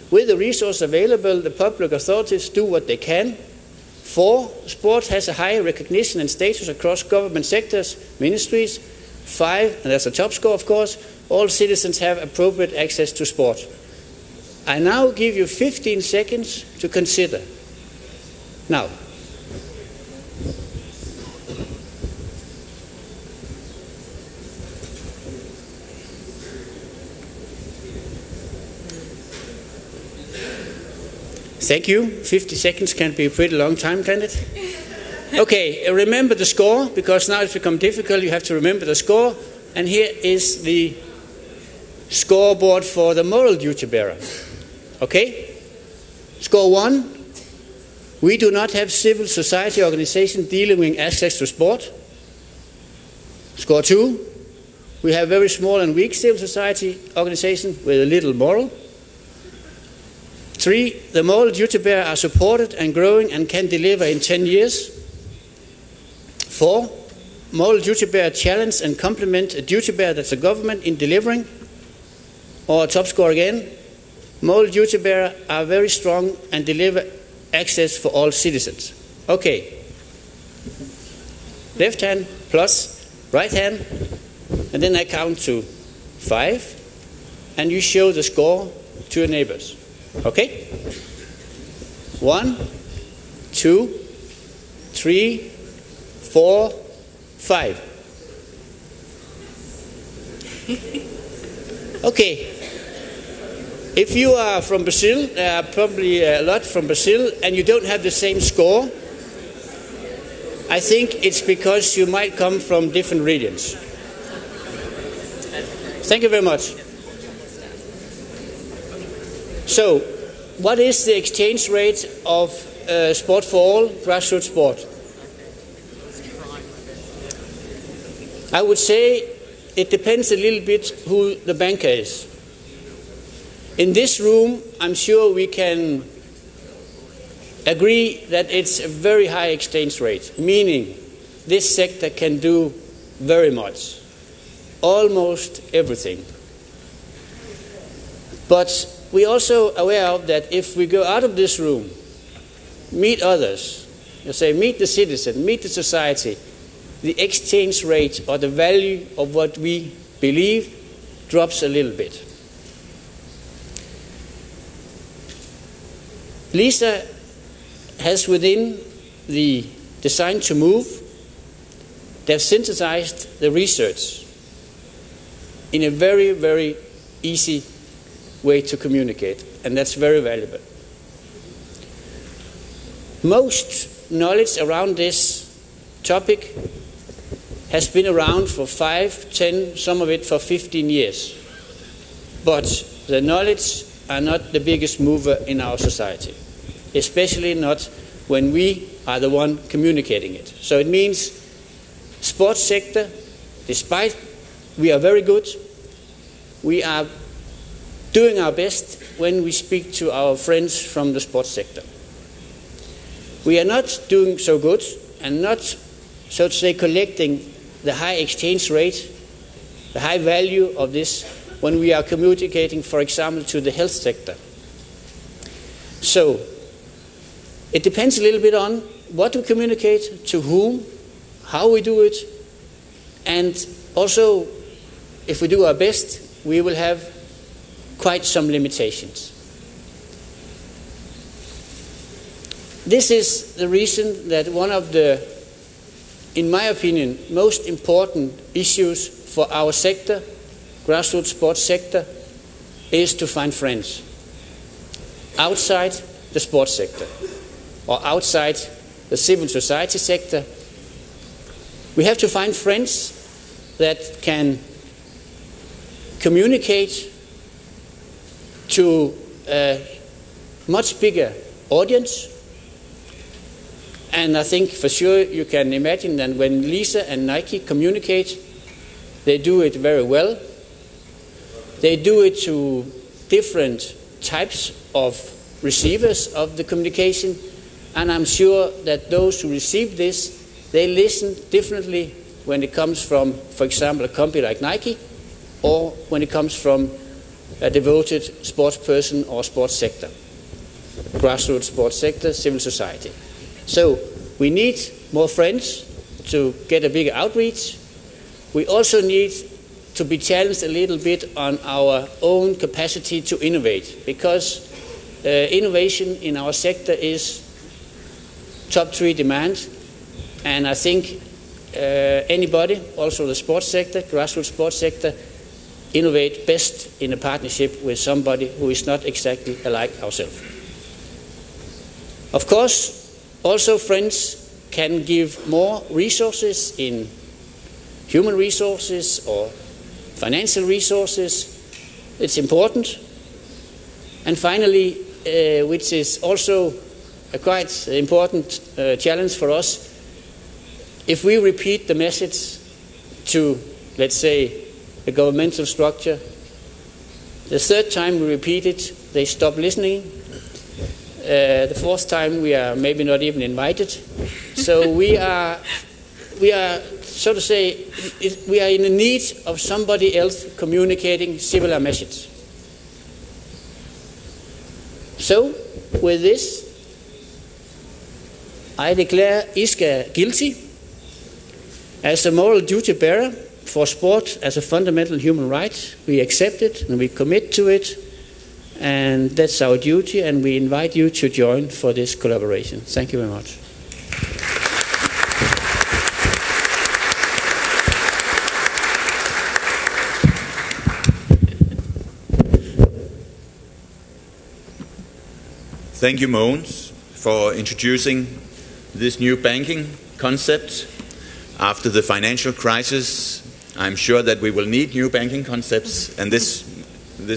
with the resource available, the public authorities do what they can. 4, sport has a high recognition and status across government sectors, ministries. 5, and that's a top score of course, all citizens have appropriate access to sport. I now give you 15 seconds to consider. Now. Thank you. 50 seconds can be a pretty long time, can it? Okay, remember the score, because now it's become difficult. You have to remember the score. And here is the scoreboard for the moral duty bearer. Okay? Score 1. We do not have civil society organization dealing with access to sport. Score 2. We have very small and weak civil society organization with a little moral. 3. The moral duty bearer are supported and growing and can deliver in 10 years. 4. Moral duty bearer challenge and complement a duty bearer that's a government in delivering. Or top score again. Moral duty bearer are very strong and deliver access for all citizens. Okay. Left hand plus right hand. And then I count to 5. And you show the score to your neighbors. Okay? 1, 2, 3, 4, 5. Okay. If you are from Brazil, there are probably a lot from Brazil, and you don't have the same score, I think it's because you might come from different regions. Thank you very much. So, what is the exchange rate of Sport for All, grassroots sport? I would say it depends a little bit who the banker is. In this room, I'm sure we can agree that it's a very high exchange rate, meaning this sector can do very much, almost everything. But we're also aware of that if we go out of this room, meet others, you say meet the citizen, meet the society, the exchange rate or the value of what we believe drops a little bit. Lisa has within the Design to Move, they've synthesized the research in a very, very easy way to communicate, and that's very valuable. Most knowledge around this topic has been around for 5, 10, some of it for 15 years. But the knowledge are not the biggest mover in our society, especially not when we are the one communicating it. So it means sports sector, despite we are very good, we are doing our best when we speak to our friends from the sports sector. We are not doing so good and not, so to say, collecting the high exchange rate, the high value of this when we are communicating, for example, to the health sector. So it depends a little bit on what we communicate, to whom, how we do it, and also if we do our best, we will have quite some limitations. This is the reason that one of the, in my opinion, most important issues for our sector, grassroots sports sector, is to find friends outside the sports sector or outside the civil society sector. We have to find friends that can communicate to a much bigger audience. And I think for sure you can imagine that when Lisa and Nike communicate, they do it very well. They do it to different types of receivers of the communication. And I'm sure that those who receive this, they listen differently when it comes from, for example, a company like Nike, or when it comes from a devoted sports person or sports sector, grassroots sports sector, civil society. So we need more friends to get a bigger outreach. We also need to be challenged a little bit on our own capacity to innovate, because innovation in our sector is top 3 demand, and I think anybody, also the sports sector, grassroots sports sector, innovate best in a partnership with somebody who is not exactly alike ourselves. Of course, also friends can give more resources in human resources or financial resources. It's important. And finally, which is also a quite important challenge for us, if we repeat the message to, let's say, a governmental structure, the third time we repeat it, they stop listening. The fourth time we are maybe not even invited. So we are, so to say, we are in the need of somebody else communicating similar message. So, with this, I declare ISCA guilty as a moral duty bearer for sport as a fundamental human right. We accept it and we commit to it, and that's our duty, and we invite you to join for this collaboration. Thank you very much. Thank you, Mogens, for introducing this new banking concept. After the financial crisis, I'm sure that we will need new banking concepts, and this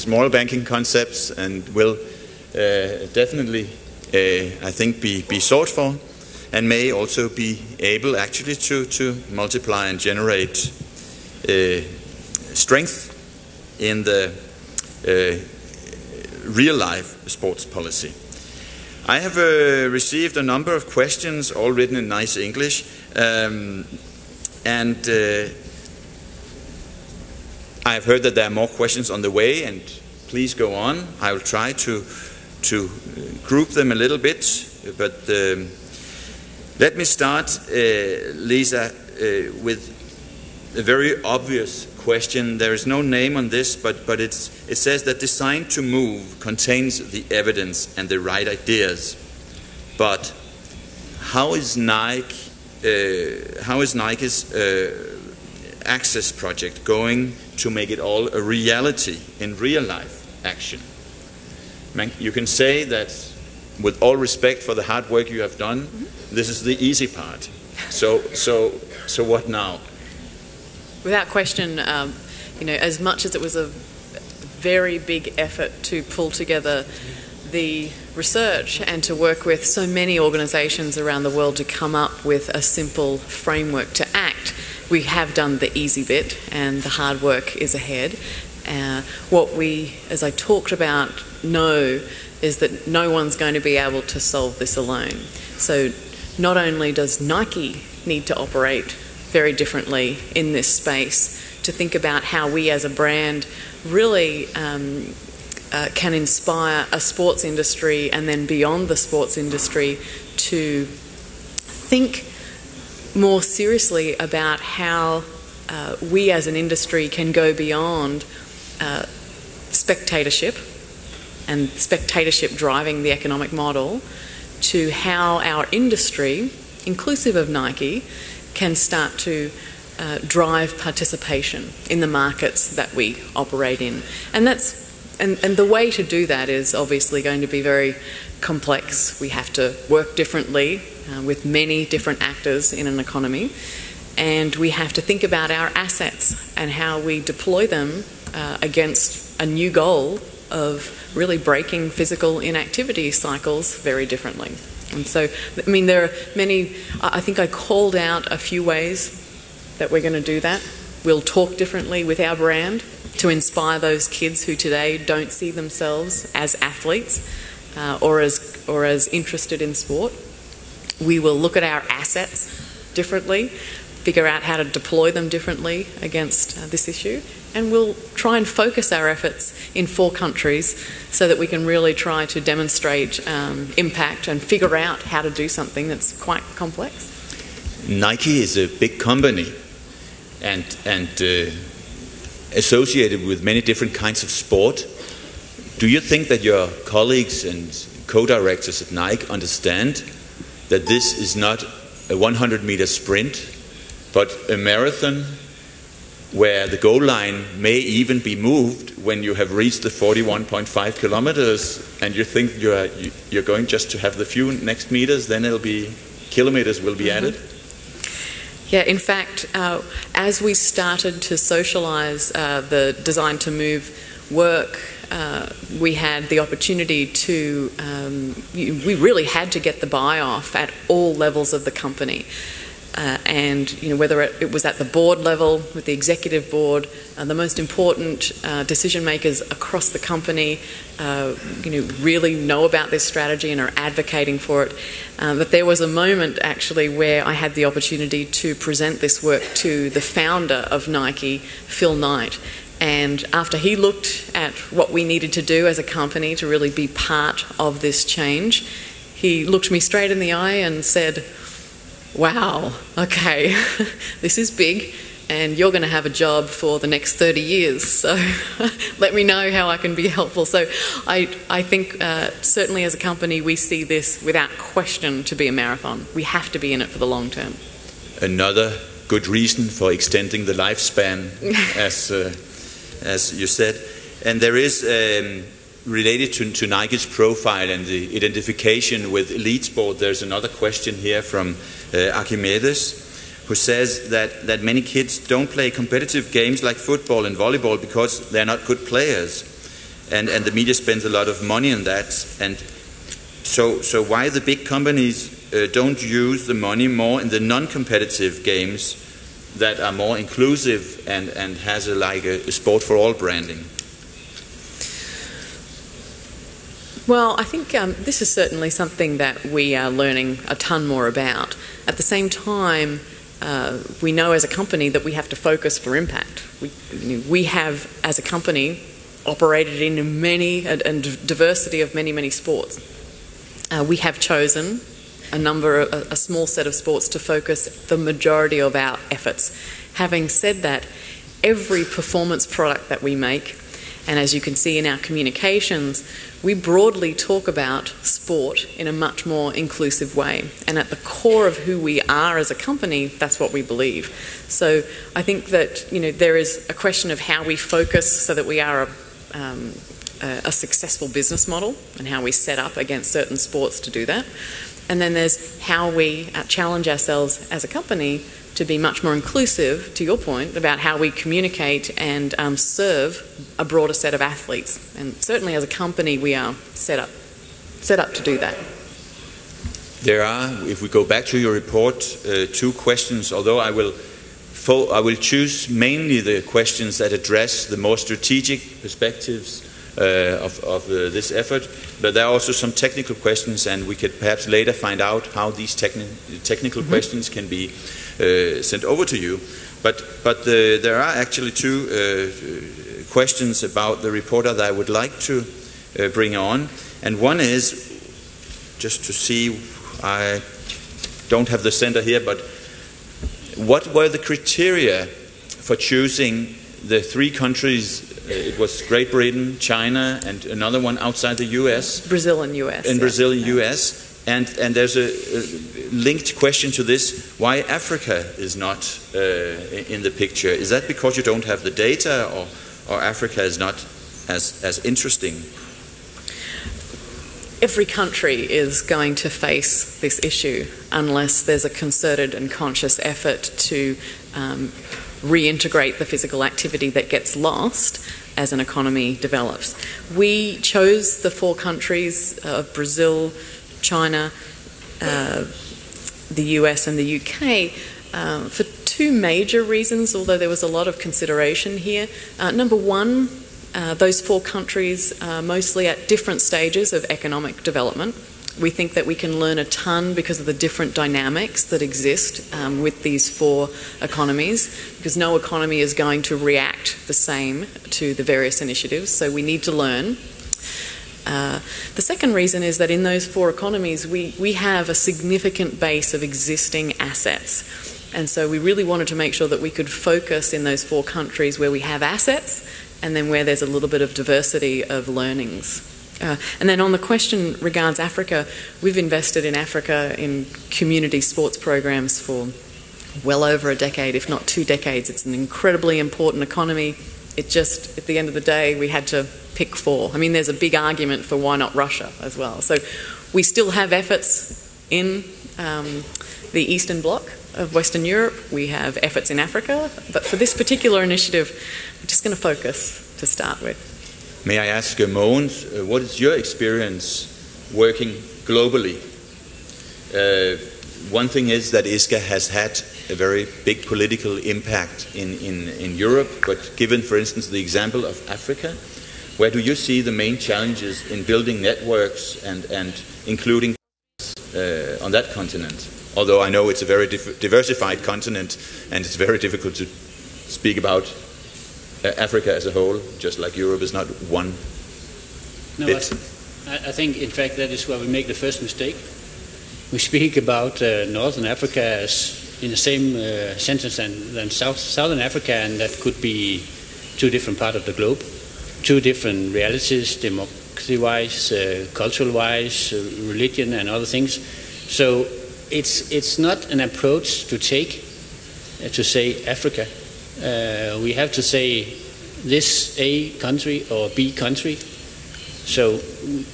moral banking concepts, and will definitely, I think, be sought for, and may also be able actually to multiply and generate strength in the real-life sports policy. I have received a number of questions, all written in nice English, and I've heard that there are more questions on the way, and please go on. I will try to group them a little bit, but let me start, Lisa, with a very obvious question. There is no name on this, but it says that Design to Move contains the evidence and the right ideas. But how is Nike's Access project going to make it all a reality in real life action? You can say that, with all respect for the hard work you have done, this is the easy part. So what now? Without question, as much as it was a very big effort to pull together the research and to work with so many organisations around the world to come up with a simple framework to act, we have done the easy bit and the hard work is ahead. What we, as I talked about, know is that no one's going to be able to solve this alone. So not only does Nike need to operate very differently in this space, to think about how we as a brand really can inspire a sports industry, and then beyond the sports industry to think more seriously about how we as an industry can go beyond spectatorship and spectatorship driving the economic model, to how our industry, inclusive of Nike, can start to drive participation in the markets that we operate in. And the way to do that is obviously going to be very complex. We have to work differently with many different actors in an economy, and we have to think about our assets and how we deploy them against a new goal of really breaking physical inactivity cycles very differently. And so, I mean, there are many, I think I called out a few ways that we're going to do that. We'll talk differently with our brand to inspire those kids who today don't see themselves as athletes or as interested in sport. We will look at our assets differently, figure out how to deploy them differently against this issue, and we'll try and focus our efforts in 4 countries so that we can really try to demonstrate impact and figure out how to do something that's quite complex. Nike is a big company and associated with many different kinds of sport. Do you think that your colleagues and co-directors at Nike understand that this is not a 100-meter sprint, but a marathon where the goal line may even be moved when you have reached the 41.5 kilometers and you think you're going just to have the few next meters, then it'll be kilometers will be added? Yeah, in fact, as we started to socialise the Design to Move work, we had the opportunity to, we really had to get the buy-off at all levels of the company. And whether it was at the board level, with the executive board, the most important decision makers across the company, really know about this strategy and are advocating for it. But there was a moment actually where I had the opportunity to present this work to the founder of Nike, Phil Knight. And after he looked at what we needed to do as a company to really be part of this change, he looked me straight in the eye and said, "Wow, okay, this is big and you're going to have a job for the next 30 years, so let me know how I can be helpful." So I think certainly as a company we see this without question to be a marathon. We have to be in it for the long term. Another good reason for extending the lifespan, as you said. And there is, related to Nike's profile and the identification with elite sport, there's another question here from Archimedes, who says that many kids don't play competitive games like football and volleyball because they're not good players, and the media spends a lot of money on that. And so why the big companies don't use the money more in the non-competitive games that are more inclusive and has a sport for all branding? Well, I think this is certainly something that we are learning a ton more about. At the same time, we know as a company that we have to focus for impact. We have, as a company, operated in many and diversity of many sports. We have chosen a small set of sports to focus the majority of our efforts. Having said that, every performance product that we make, and as you can see in our communications, we broadly talk about sport in a much more inclusive way. And at the core of who we are as a company, that's what we believe. So I think that there is a question of how we focus so that we are a successful business model and how we set up against certain sports to do that. And then there's how we challenge ourselves as a company to be much more inclusive, to your point, about how we communicate and serve a broader set of athletes. And certainly as a company, we are set up to do that. There are, if we go back to your report, two questions, although I will choose mainly the questions that address the more strategic perspectives of this effort, but there are also some technical questions, and we could perhaps later find out how these technical questions can be sent over to you. But there are actually two questions about the report that I would like to bring on, and one is just to see, I don't have the center here, but what were the criteria for choosing the three countries? It was Great Britain, China, and another one outside the US. Brazil and US. And Brazil and US. And there's a linked question to this, why Africa is not in the picture. Is that because you don't have the data, or Africa is not as interesting? Every country is going to face this issue unless there's a concerted and conscious effort to reintegrate the physical activity that gets lost as an economy develops. We chose the four countries of Brazil, China, the US and the UK for two major reasons, although there was a lot of consideration here. Number one, those four countries are mostly at different stages of economic development. We think that we can learn a ton because of the different dynamics that exist with these four economies, because no economy is going to react the same to the various initiatives, so we need to learn. The second reason is that in those four economies we have a significant base of existing assets, and so we really wanted to make sure that we could focus in those four countries where we have assets and then where there's a little bit of diversity of learnings. And then on the question regards Africa, we've invested in Africa in community sports programs for well over a decade, if not 2 decades. It's an incredibly important economy. It just, at the end of the day, we had to pick 4. I mean, there's a big argument for why not Russia as well. So we still have efforts in the Eastern Bloc of Western Europe. We have efforts in Africa. But for this particular initiative, we're just going to focus to start with. May I ask Mogens, what is your experience working globally? One thing is that ISCA has had a very big political impact in Europe, but given, for instance, the example of Africa, where do you see the main challenges in building networks and including on that continent? Although I know it's a very diversified continent and it's very difficult to speak about Africa as a whole, just like Europe is not one bit. I think, in fact, that is where we make the first mistake. We speak about Northern Africa as in the same sentence than Southern Africa, and that could be 2 different parts of the globe, 2 different realities, democracy-wise, cultural-wise, religion and other things. So it's not an approach to take to say Africa. We have to say this A country or B country. So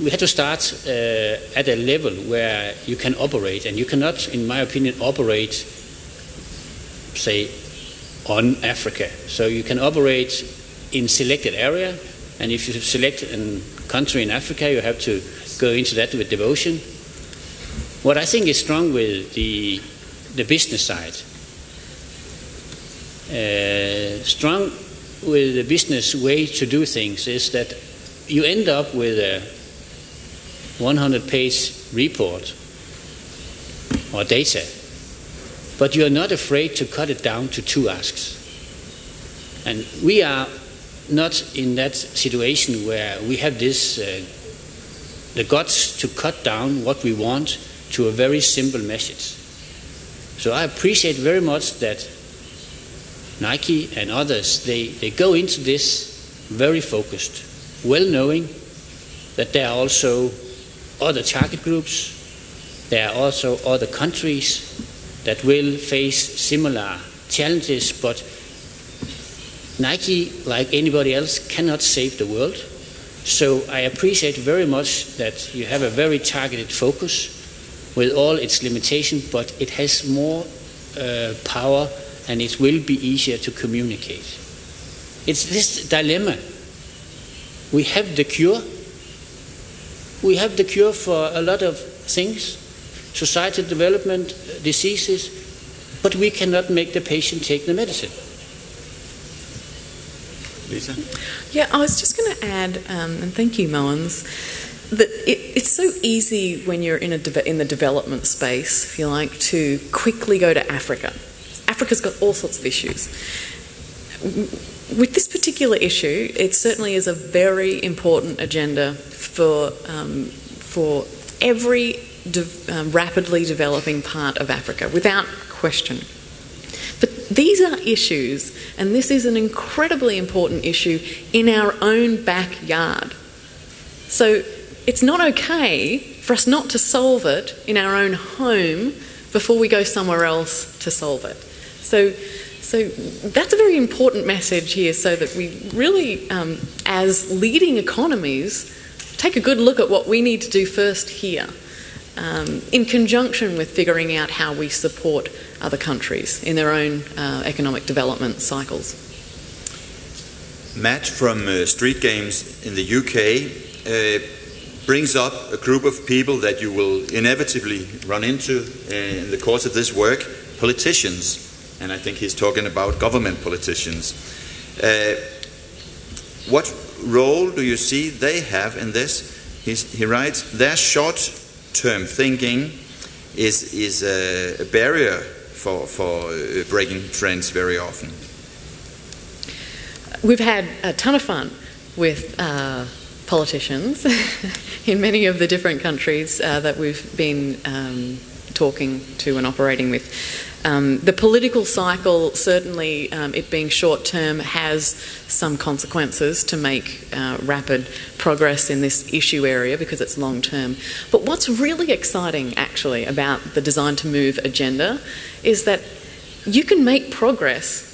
we have to start at a level where you can operate, and you cannot, in my opinion, operate, say, on Africa. So you can operate in selected area, and if you select a country in Africa, you have to go into that with devotion. What I think is strong with the business side, strong with the business way to do things is that you end up with a 100-page report or data, but you are not afraid to cut it down to 2 asks. And we are not in that situation where we have this the guts to cut down what we want to a very simple message. So I appreciate very much that Nike and others, they go into this very focused, well knowing that there are also other target groups, there are also other countries that will face similar challenges, but Nike, like anybody else, cannot save the world. So I appreciate very much that you have a very targeted focus with all its limitations, but it has more power and it will be easier to communicate. It's this dilemma. We have the cure. We have the cure for a lot of things, societal development, diseases, but we cannot make the patient take the medicine. Lisa? Yeah, I was just going to add, and thank you, Mogens, that it's so easy when you're in the development space, if you like, to quickly go to Africa. Africa's got all sorts of issues. With this particular issue, it certainly is a very important agenda for every rapidly developing part of Africa, without question. But these are issues, and this is an incredibly important issue in our own backyard. So it's not okay for us not to solve it in our own home before we go somewhere else to solve it. So that's a very important message here, so that we really, as leading economies, take a good look at what we need to do first here, in conjunction with figuring out how we support other countries in their own economic development cycles. Matt from Street Games in the UK brings up a group of people that you will inevitably run into in the course of this work, politicians. And I think he's talking about government politicians. What role do you see they have in this? He writes, their short-term thinking is a barrier for breaking trends very often. We've had a ton of fun with politicians in many of the different countries that we've been talking to and operating with. The political cycle, certainly it being short-term, has some consequences to make rapid progress in this issue area because it's long-term. But what's really exciting, actually, about the Design to Move agenda is that you can make progress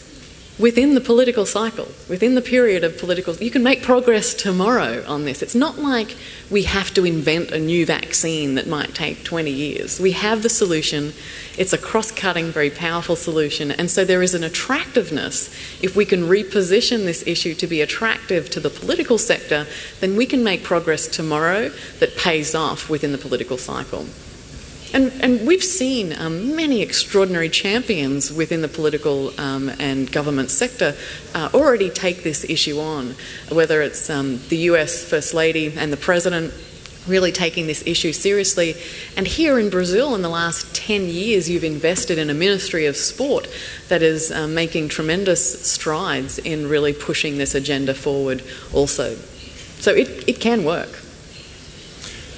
within the political cycle, within the period of political, you can make progress tomorrow on this. It's not like we have to invent a new vaccine that might take 20 years. We have the solution. It's a cross-cutting, very powerful solution. And so there is an attractiveness. If we can reposition this issue to be attractive to the political sector, then we can make progress tomorrow that pays off within the political cycle. And we've seen many extraordinary champions within the political and government sector already take this issue on, whether it's the US First Lady and the President really taking this issue seriously. And here in Brazil, in the last 10 years, you've invested in a Ministry of Sport that is making tremendous strides in really pushing this agenda forward also. So it can work.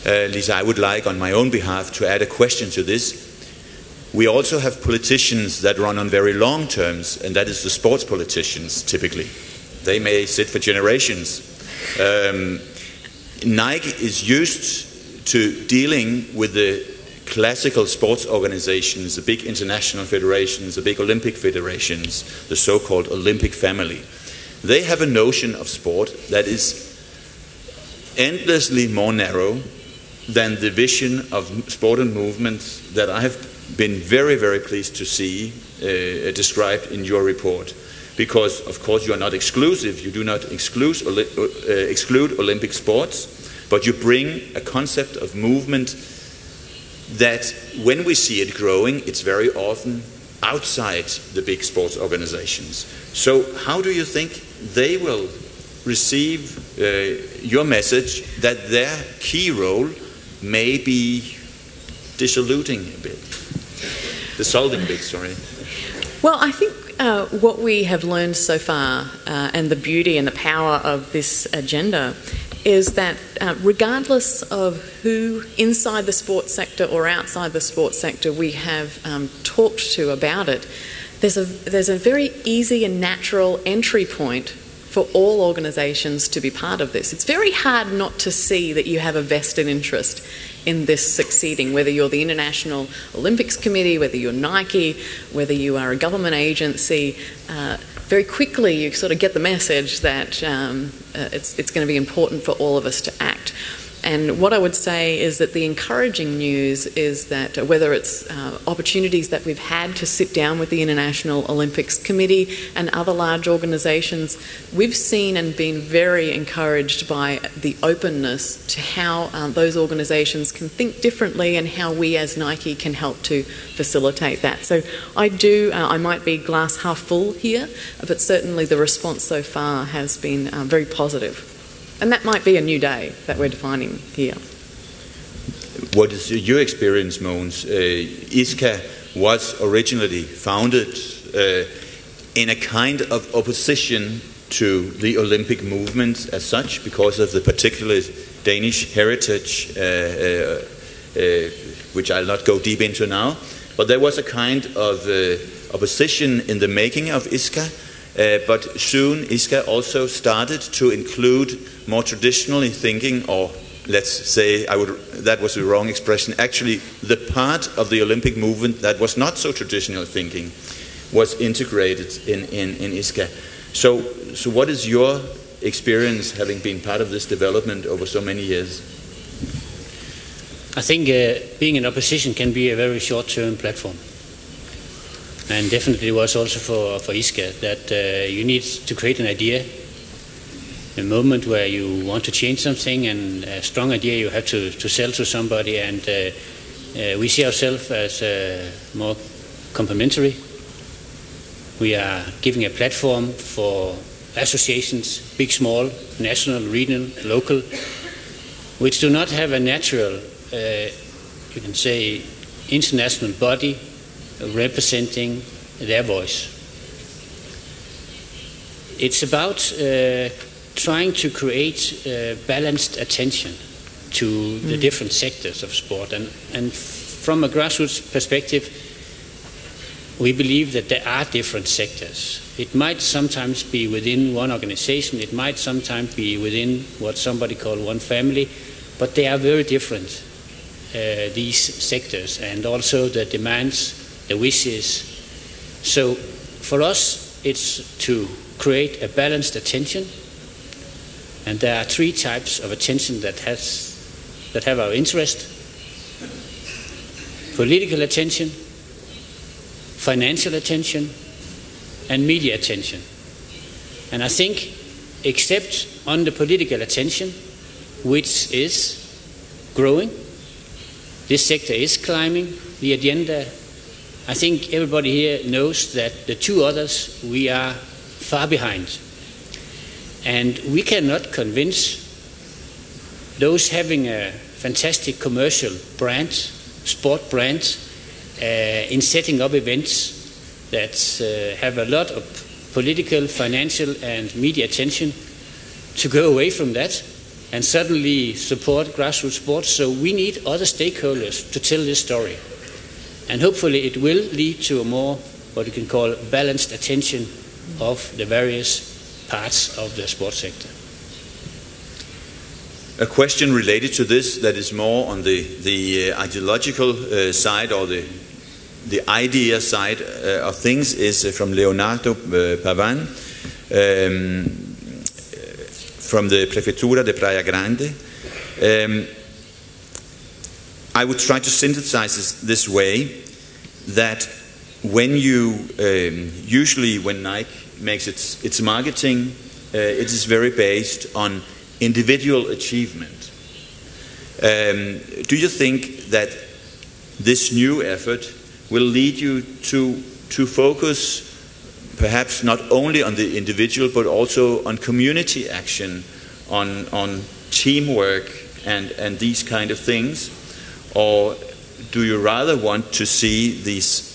Lisa, I would like on my own behalf to add a question to this. We also have politicians that run on very long terms, and that is the sports politicians typically. They may sit for generations. Nike is used to dealing with the classical sports organizations, the big international federations, the big Olympic federations, the so-called Olympic family. They have a notion of sport that is endlessly more narrow than the vision of sport and movement that I have been very, very pleased to see described in your report. Because, of course, you are not exclusive. You do not exclude Olympic sports, but you bring a concept of movement that, when we see it growing, it's very often outside the big sports organizations. So how do you think they will receive your message that their key role may be dissolving a bit? Well, I think what we have learned so far and the beauty and the power of this agenda is that regardless of who inside the sports sector or outside the sports sector we have talked to about it, there's a very easy and natural entry point for all organisations to be part of this. It's very hard not to see that you have a vested interest in this succeeding, whether you're the International Olympics Committee, whether you're Nike, whether you are a government agency. Very quickly you sort of get the message that it's going to be important for all of us to act. And what I would say is that the encouraging news is that whether it's opportunities that we've had to sit down with the International Olympics Committee and other large organisations, we've seen and been very encouraged by the openness to how those organisations can think differently and how we as Nike can help to facilitate that. So I might be glass half full here, but certainly the response so far has been very positive. And that might be a new day that we're defining here. What is your experience, Mogens? ISCA was originally founded in a kind of opposition to the Olympic movement as such, because of the particular Danish heritage, which I'll not go deep into now. But there was a kind of opposition in the making of ISCA. But soon ISCA also started to include more traditionally thinking, or let's say, that was the wrong expression, actually the part of the Olympic movement that was not so traditional thinking was integrated in ISCA. So what is your experience having been part of this development over so many years? I think being in opposition can be a very short-term platform. And definitely it was also for ISCA that you need to create an idea, a moment where you want to change something, and a strong idea you have to sell to somebody. And we see ourselves as more complementary. We are giving a platform for associations, big, small, national, regional, local, which do not have a natural, you can say, international body representing their voice. It's about trying to create balanced attention to the different sectors of sport, and from a grassroots perspective we believe that there are different sectors. It might sometimes be within one organization, it might sometimes be within what somebody called one family, but they are very different, these sectors, and also the demands, the wishes, So for us, it's to create a balanced attention, and there are 3 types of attention that have our interest: political attention, financial attention, and media attention. And I think, except on the political attention, which is growing, this sector is climbing the agenda, I think everybody here knows that the 2 others, we are far behind. And we cannot convince those having a fantastic commercial brand, sport brand, in setting up events that have a lot of political, financial and media attention, to go away from that and suddenly support grassroots sports. So we need other stakeholders to tell this story. And hopefully it will lead to a more, what you can call, balanced attention of the various parts of the sports sector. A question related to this that is more on the ideological side, or the idea side of things, is from Leonardo Pavan, from the Prefeitura de Praia Grande. I would try to synthesize this way, that when you, usually when Nike makes its marketing, it is very based on individual achievement. Do you think that this new effort will lead you to focus perhaps not only on the individual but also on community action, on teamwork and these kind of things? Or do you rather want to see this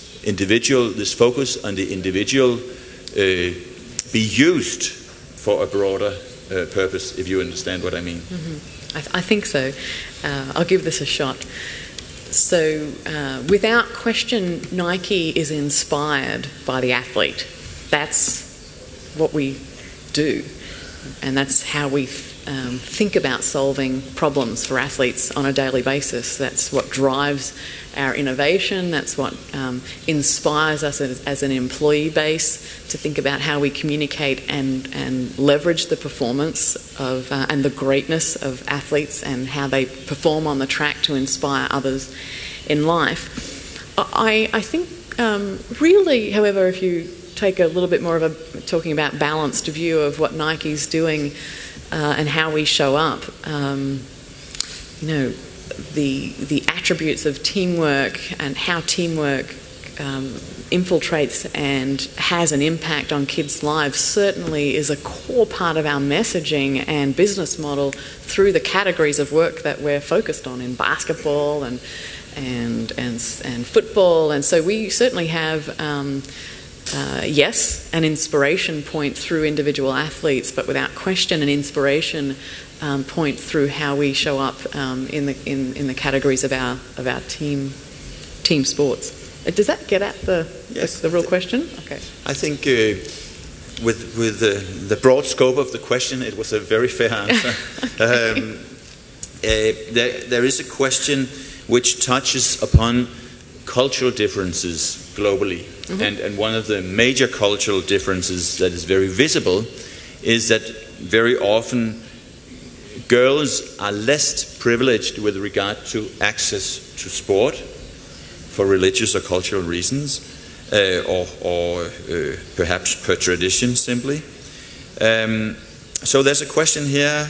focus on the individual be used for a broader purpose, if you understand what I mean? I think so. I'll give this a shot. So without question, Nike is inspired by the athlete. That's what we do, and that's how we think about solving problems for athletes on a daily basis. That's what drives our innovation. That's what inspires us as an employee base to think about how we communicate and leverage the performance of and the greatness of athletes and how they perform on the track to inspire others in life. I think really, however, if you take a little bit more of a talking about balanced view of what Nike's doing and how we show up, you know, the attributes of teamwork and how teamwork infiltrates and has an impact on kids' lives certainly is a core part of our messaging and business model through the categories of work that we're focused on in basketball and football. And so we certainly have yes, an inspiration point through individual athletes, but without question an inspiration point through how we show up in the categories of our team sports. Does that get at the real question? Okay. I think with the broad scope of the question, it was a very fair answer. There is a question which touches upon cultural differences globally. Mm-hmm. And one of the major cultural differences that is very visible is that very often girls are less privileged with regard to access to sport for religious or cultural reasons, or perhaps per tradition simply. So there's a question here,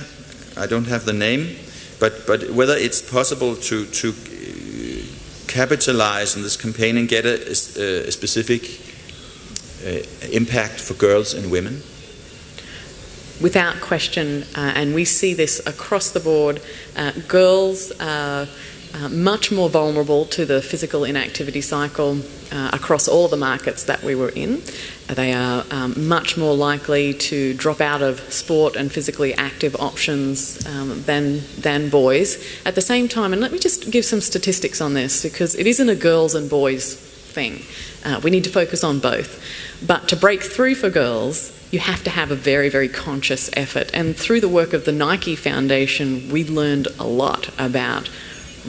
I don't have the name, but whether it's possible to capitalize on this campaign and get a specific impact for girls and women? Without question, and we see this across the board, girls are much more vulnerable to the physical inactivity cycle across all the markets that we were in. They are much more likely to drop out of sport and physically active options than boys. At the same time, and let me just give some statistics on this, because it isn't a girls and boys thing. We need to focus on both. But to break through for girls, you have to have a very, very conscious effort. And through the work of the Nike Foundation, we learned a lot about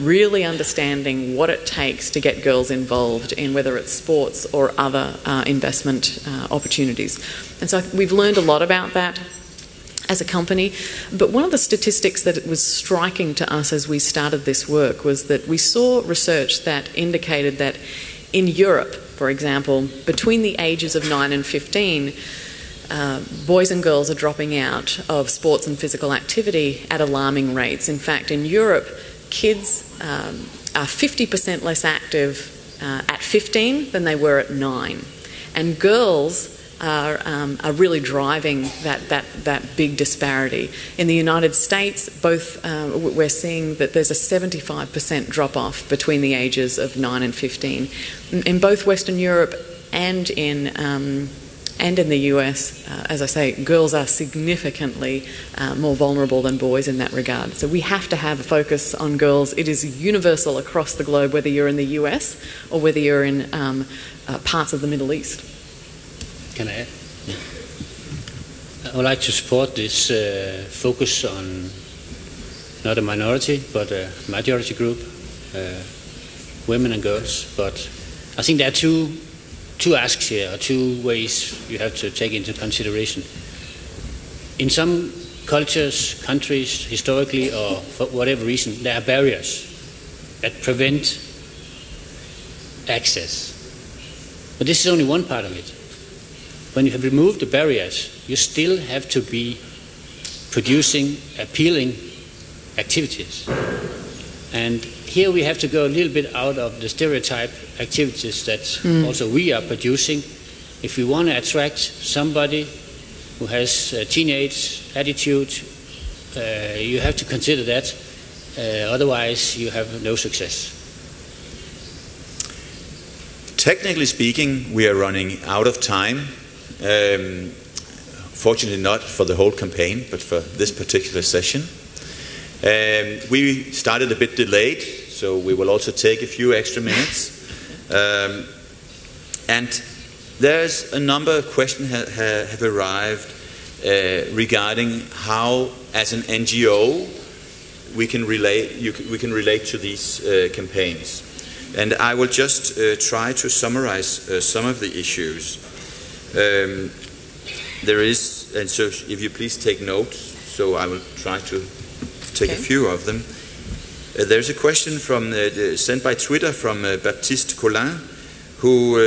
really understanding what it takes to get girls involved in whether it's sports or other investment opportunities. And so we've learned a lot about that as a company. But one of the statistics that was striking to us as we started this work was that we saw research that indicated that in Europe, for example, between the ages of 9 and 15, boys and girls are dropping out of sports and physical activity at alarming rates. In fact, in Europe, kids are 50% less active at 15 than they were at 9. And girls are really driving that big disparity. In the United States, we're seeing that there's a 75% drop-off between the ages of 9 and 15. In both Western Europe and in the US, as I say, girls are significantly more vulnerable than boys in that regard. So we have to have a focus on girls. It is universal across the globe, whether you're in the US or whether you're in parts of the Middle East. Can I add? Yeah. I would like to support this focus on not a minority, but a majority group, women and girls. But I think there are two asks here, or two ways you have to take into consideration. In some cultures, countries, historically, or for whatever reason, there are barriers that prevent access. But this is only one part of it. When you have removed the barriers, you still have to be producing appealing activities. And here we have to go a little bit out of the stereotype activities that also we are producing. If we want to attract somebody who has a teenage attitude, you have to consider that. Otherwise, you have no success. Technically speaking, we are running out of time. Fortunately not for the whole campaign, but for this particular session. We started a bit delayed, so we will also take a few extra minutes. And there's a number of questions have arrived regarding how, as an NGO, we can relate to these campaigns. And I will just try to summarize some of the issues. There is, and so if you please take notes, so I will try to take a few of them. There's a question from sent by Twitter from Baptiste Collin, who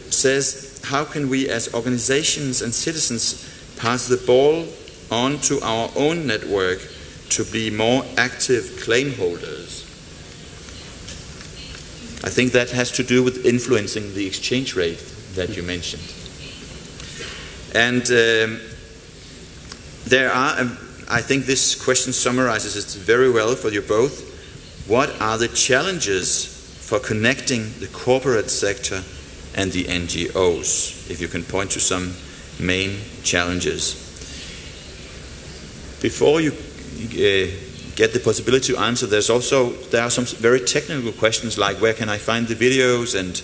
says, how can we as organizations and citizens pass the ball on to our own network to be more active claim holders? I think that has to do with influencing the exchange rate that you mentioned. And there are, I think this question summarizes it very well for you both. What are the challenges for connecting the corporate sector and the NGOs? If you can point to some main challenges. Before you get the possibility to answer, there are some very technical questions like where can I find the videos, and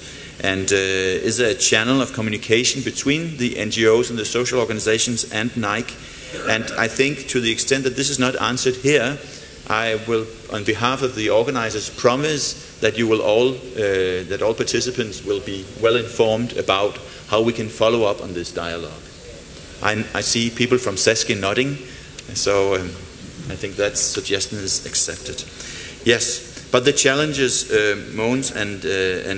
is there a channel of communication between the NGOs and the social organizations and Nike? And I think to the extent that this is not answered here, I will, on behalf of the organizers, promise that you will that all participants will be well informed about how we can follow up on this dialogue. I see people from SESCI nodding, so I think that suggestion is accepted. Yes, but the challenges, Mogens and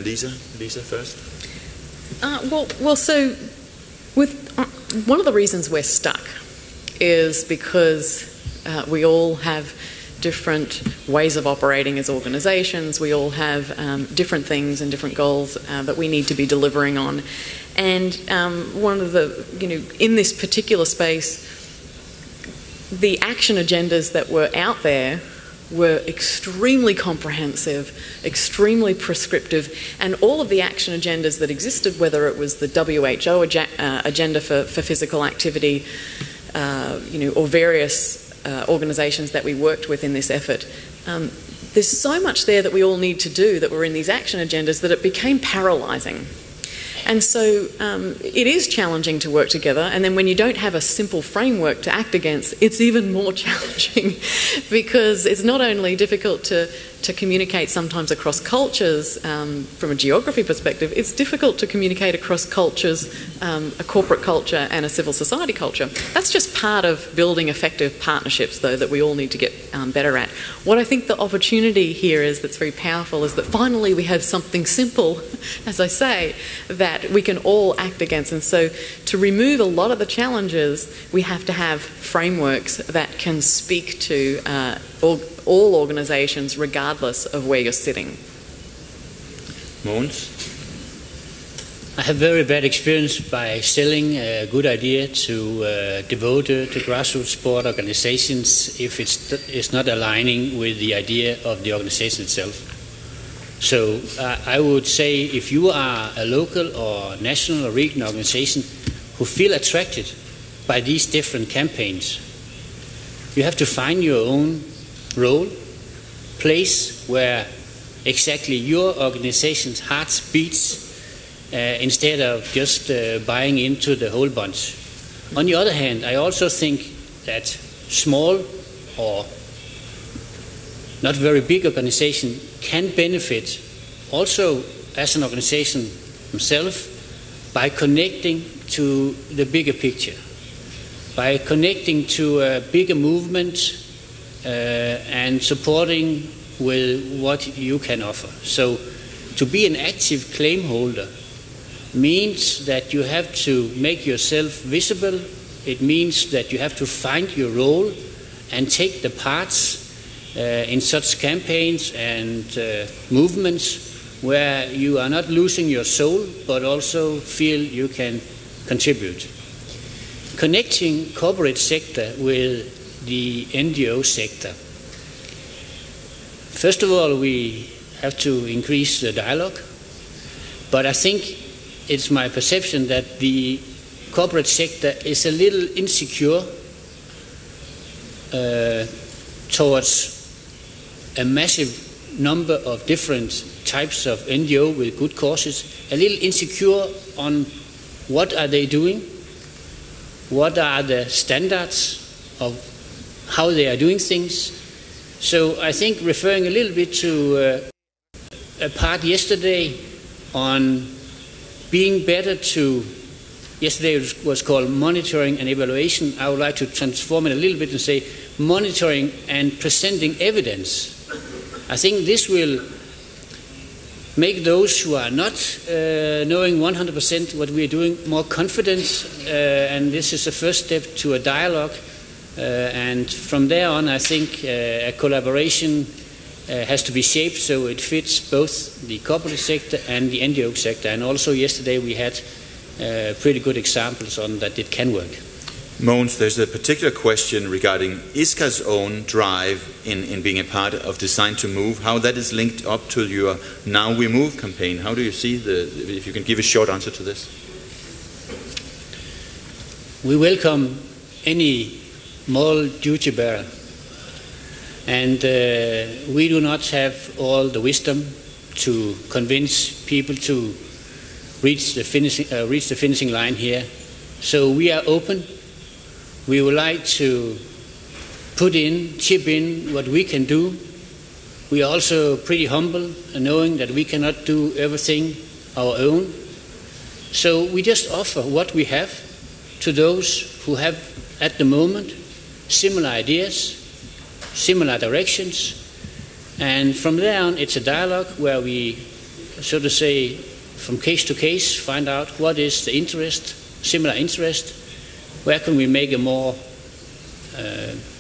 Lisa. Lisa first. So one of the reasons we're stuck is because we all have different ways of operating as organizations. We all have different things and different goals that we need to be delivering on. And one of the, in this particular space, the action agendas that were out there were extremely comprehensive, extremely prescriptive, and all of the action agendas that existed, whether it was the WHO agenda for physical activity, or various organisations that we worked with in this effort. There's so much there that we all need to do that were in these action agendas that it became paralysing. And so it is challenging to work together, and then when you don't have a simple framework to act against, it's even more challenging because it's not only difficult to communicate sometimes across cultures from a geography perspective, it's difficult to communicate across cultures, a corporate culture and a civil society culture. That's just part of building effective partnerships, though, that we all need to get better at. What I think the opportunity here is that's very powerful is that finally we have something simple, as I say, that we can all act against. And so to remove a lot of the challenges, we have to have frameworks that can speak to all organisations regardless of where you're sitting. Mogens? I have very bad experience by selling a good idea to devoted to grassroots sport organizations if it's not aligning with the idea of the organization itself. So I would say if you are a local or national or regional organization who feel attracted by these different campaigns, you have to find your own role, place where exactly your organization's heart beats instead of just buying into the whole bunch. On the other hand, I also think that small or not very big organization can benefit also as an organization themselves by connecting to the bigger picture, by connecting to a bigger movement and supporting with what you can offer. So to be an active claim holder means that you have to make yourself visible. It means that you have to find your role and take the parts in such campaigns and movements where you are not losing your soul but also feel you can contribute. Connecting corporate sector with the NGO sector. First of all, we have to increase the dialogue, but I think it's my perception that the corporate sector is a little insecure towards a massive number of different types of NGO with good causes, a little insecure on what are they doing, what are the standards of how they are doing things. So I think referring a little bit to a part yesterday on being better to, yesterday it was called monitoring and evaluation. I would like to transform it a little bit and say monitoring and presenting evidence. I think this will make those who are not knowing 100% what we are doing more confident, and this is a first step to a dialogue. And from there on, I think a collaboration has to be shaped so it fits both the corporate sector and the NGO sector. And also yesterday we had pretty good examples on that it can work. Mogens, there's a particular question regarding ISCA's own drive in being a part of Design to Move, how that is linked up to your Now We Move campaign. How do you see if you can give a short answer to this? We welcome any moral duty bearer, and we do not have all the wisdom to convince people to reach the finishing line here. So we are open. We would like to chip in what we can do. We are also pretty humble, knowing that we cannot do everything our own. So we just offer what we have to those who have, at the moment, similar ideas, similar directions, and from there on it's a dialogue where we, so to say, from case to case, find out what is the interest, similar interest, where can we make a more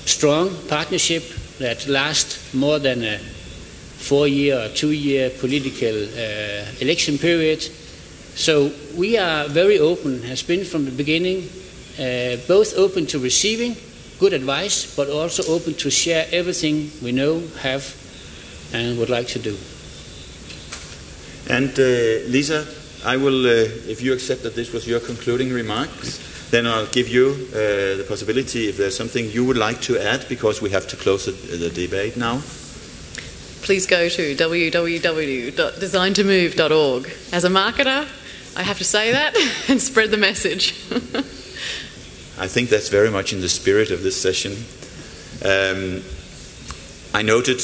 strong partnership that lasts more than a 4-year or 2-year political election period. So we are very open, has been from the beginning, both open to receiving good advice, but also open to share everything we know, have, and would like to do. And Lisa, I will, if you accept that this was your concluding remarks, then I'll give you the possibility if there's something you would like to add, because we have to close the debate now. Please go to www.designtomove.org. As a marketer, I have to say that and spread the message. I think that's very much in the spirit of this session. I noted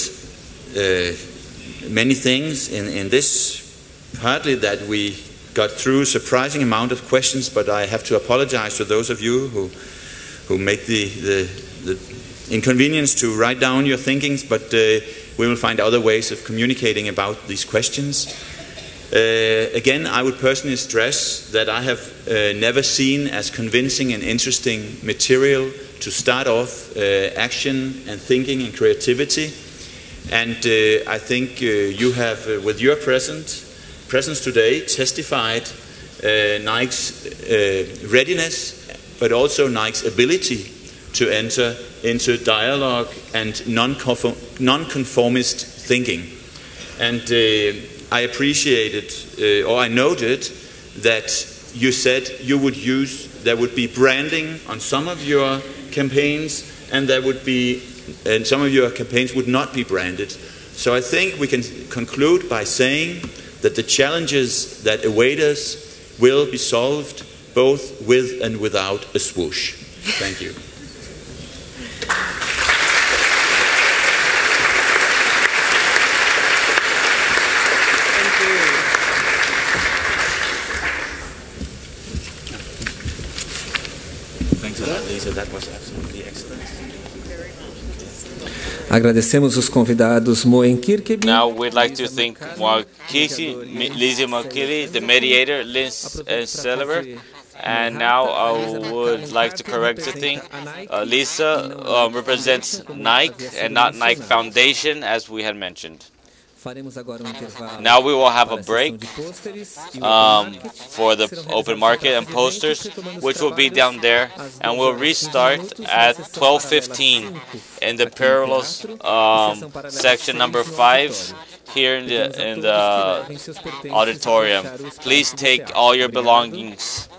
many things in this, partly that we got through a surprising amount of questions, but I have to apologize to those of you who make the inconvenience to write down your thinkings, but we will find other ways of communicating about these questions. Again, I would personally stress that I have never seen as convincing and interesting material to start off action and thinking and creativity. And I think you have, with your presence today, testified Nike's readiness, but also Nike's ability to enter into dialogue and non-conformist thinking. And I appreciated, or I noted, that you said you would use, there would be branding on some of your campaigns, and there would be, and some of your campaigns would not be branded. So I think we can conclude by saying that the challenges that await us will be solved both with and without a swoosh. Thank you. That was absolutely excellent. Agradecemos os convidados Mogens Kirkeby. Now we'd like to thank Lizzie MacCallum, the mediator, Linz and Sejer. And now I would like to correct the thing. Lisa represents Nike and not Nike Foundation, as we had mentioned. Now we will have a break for the open market and posters, which will be down there, and we'll restart at 12:15 in the parallel section number 5 here in the auditorium. Please take all your belongings.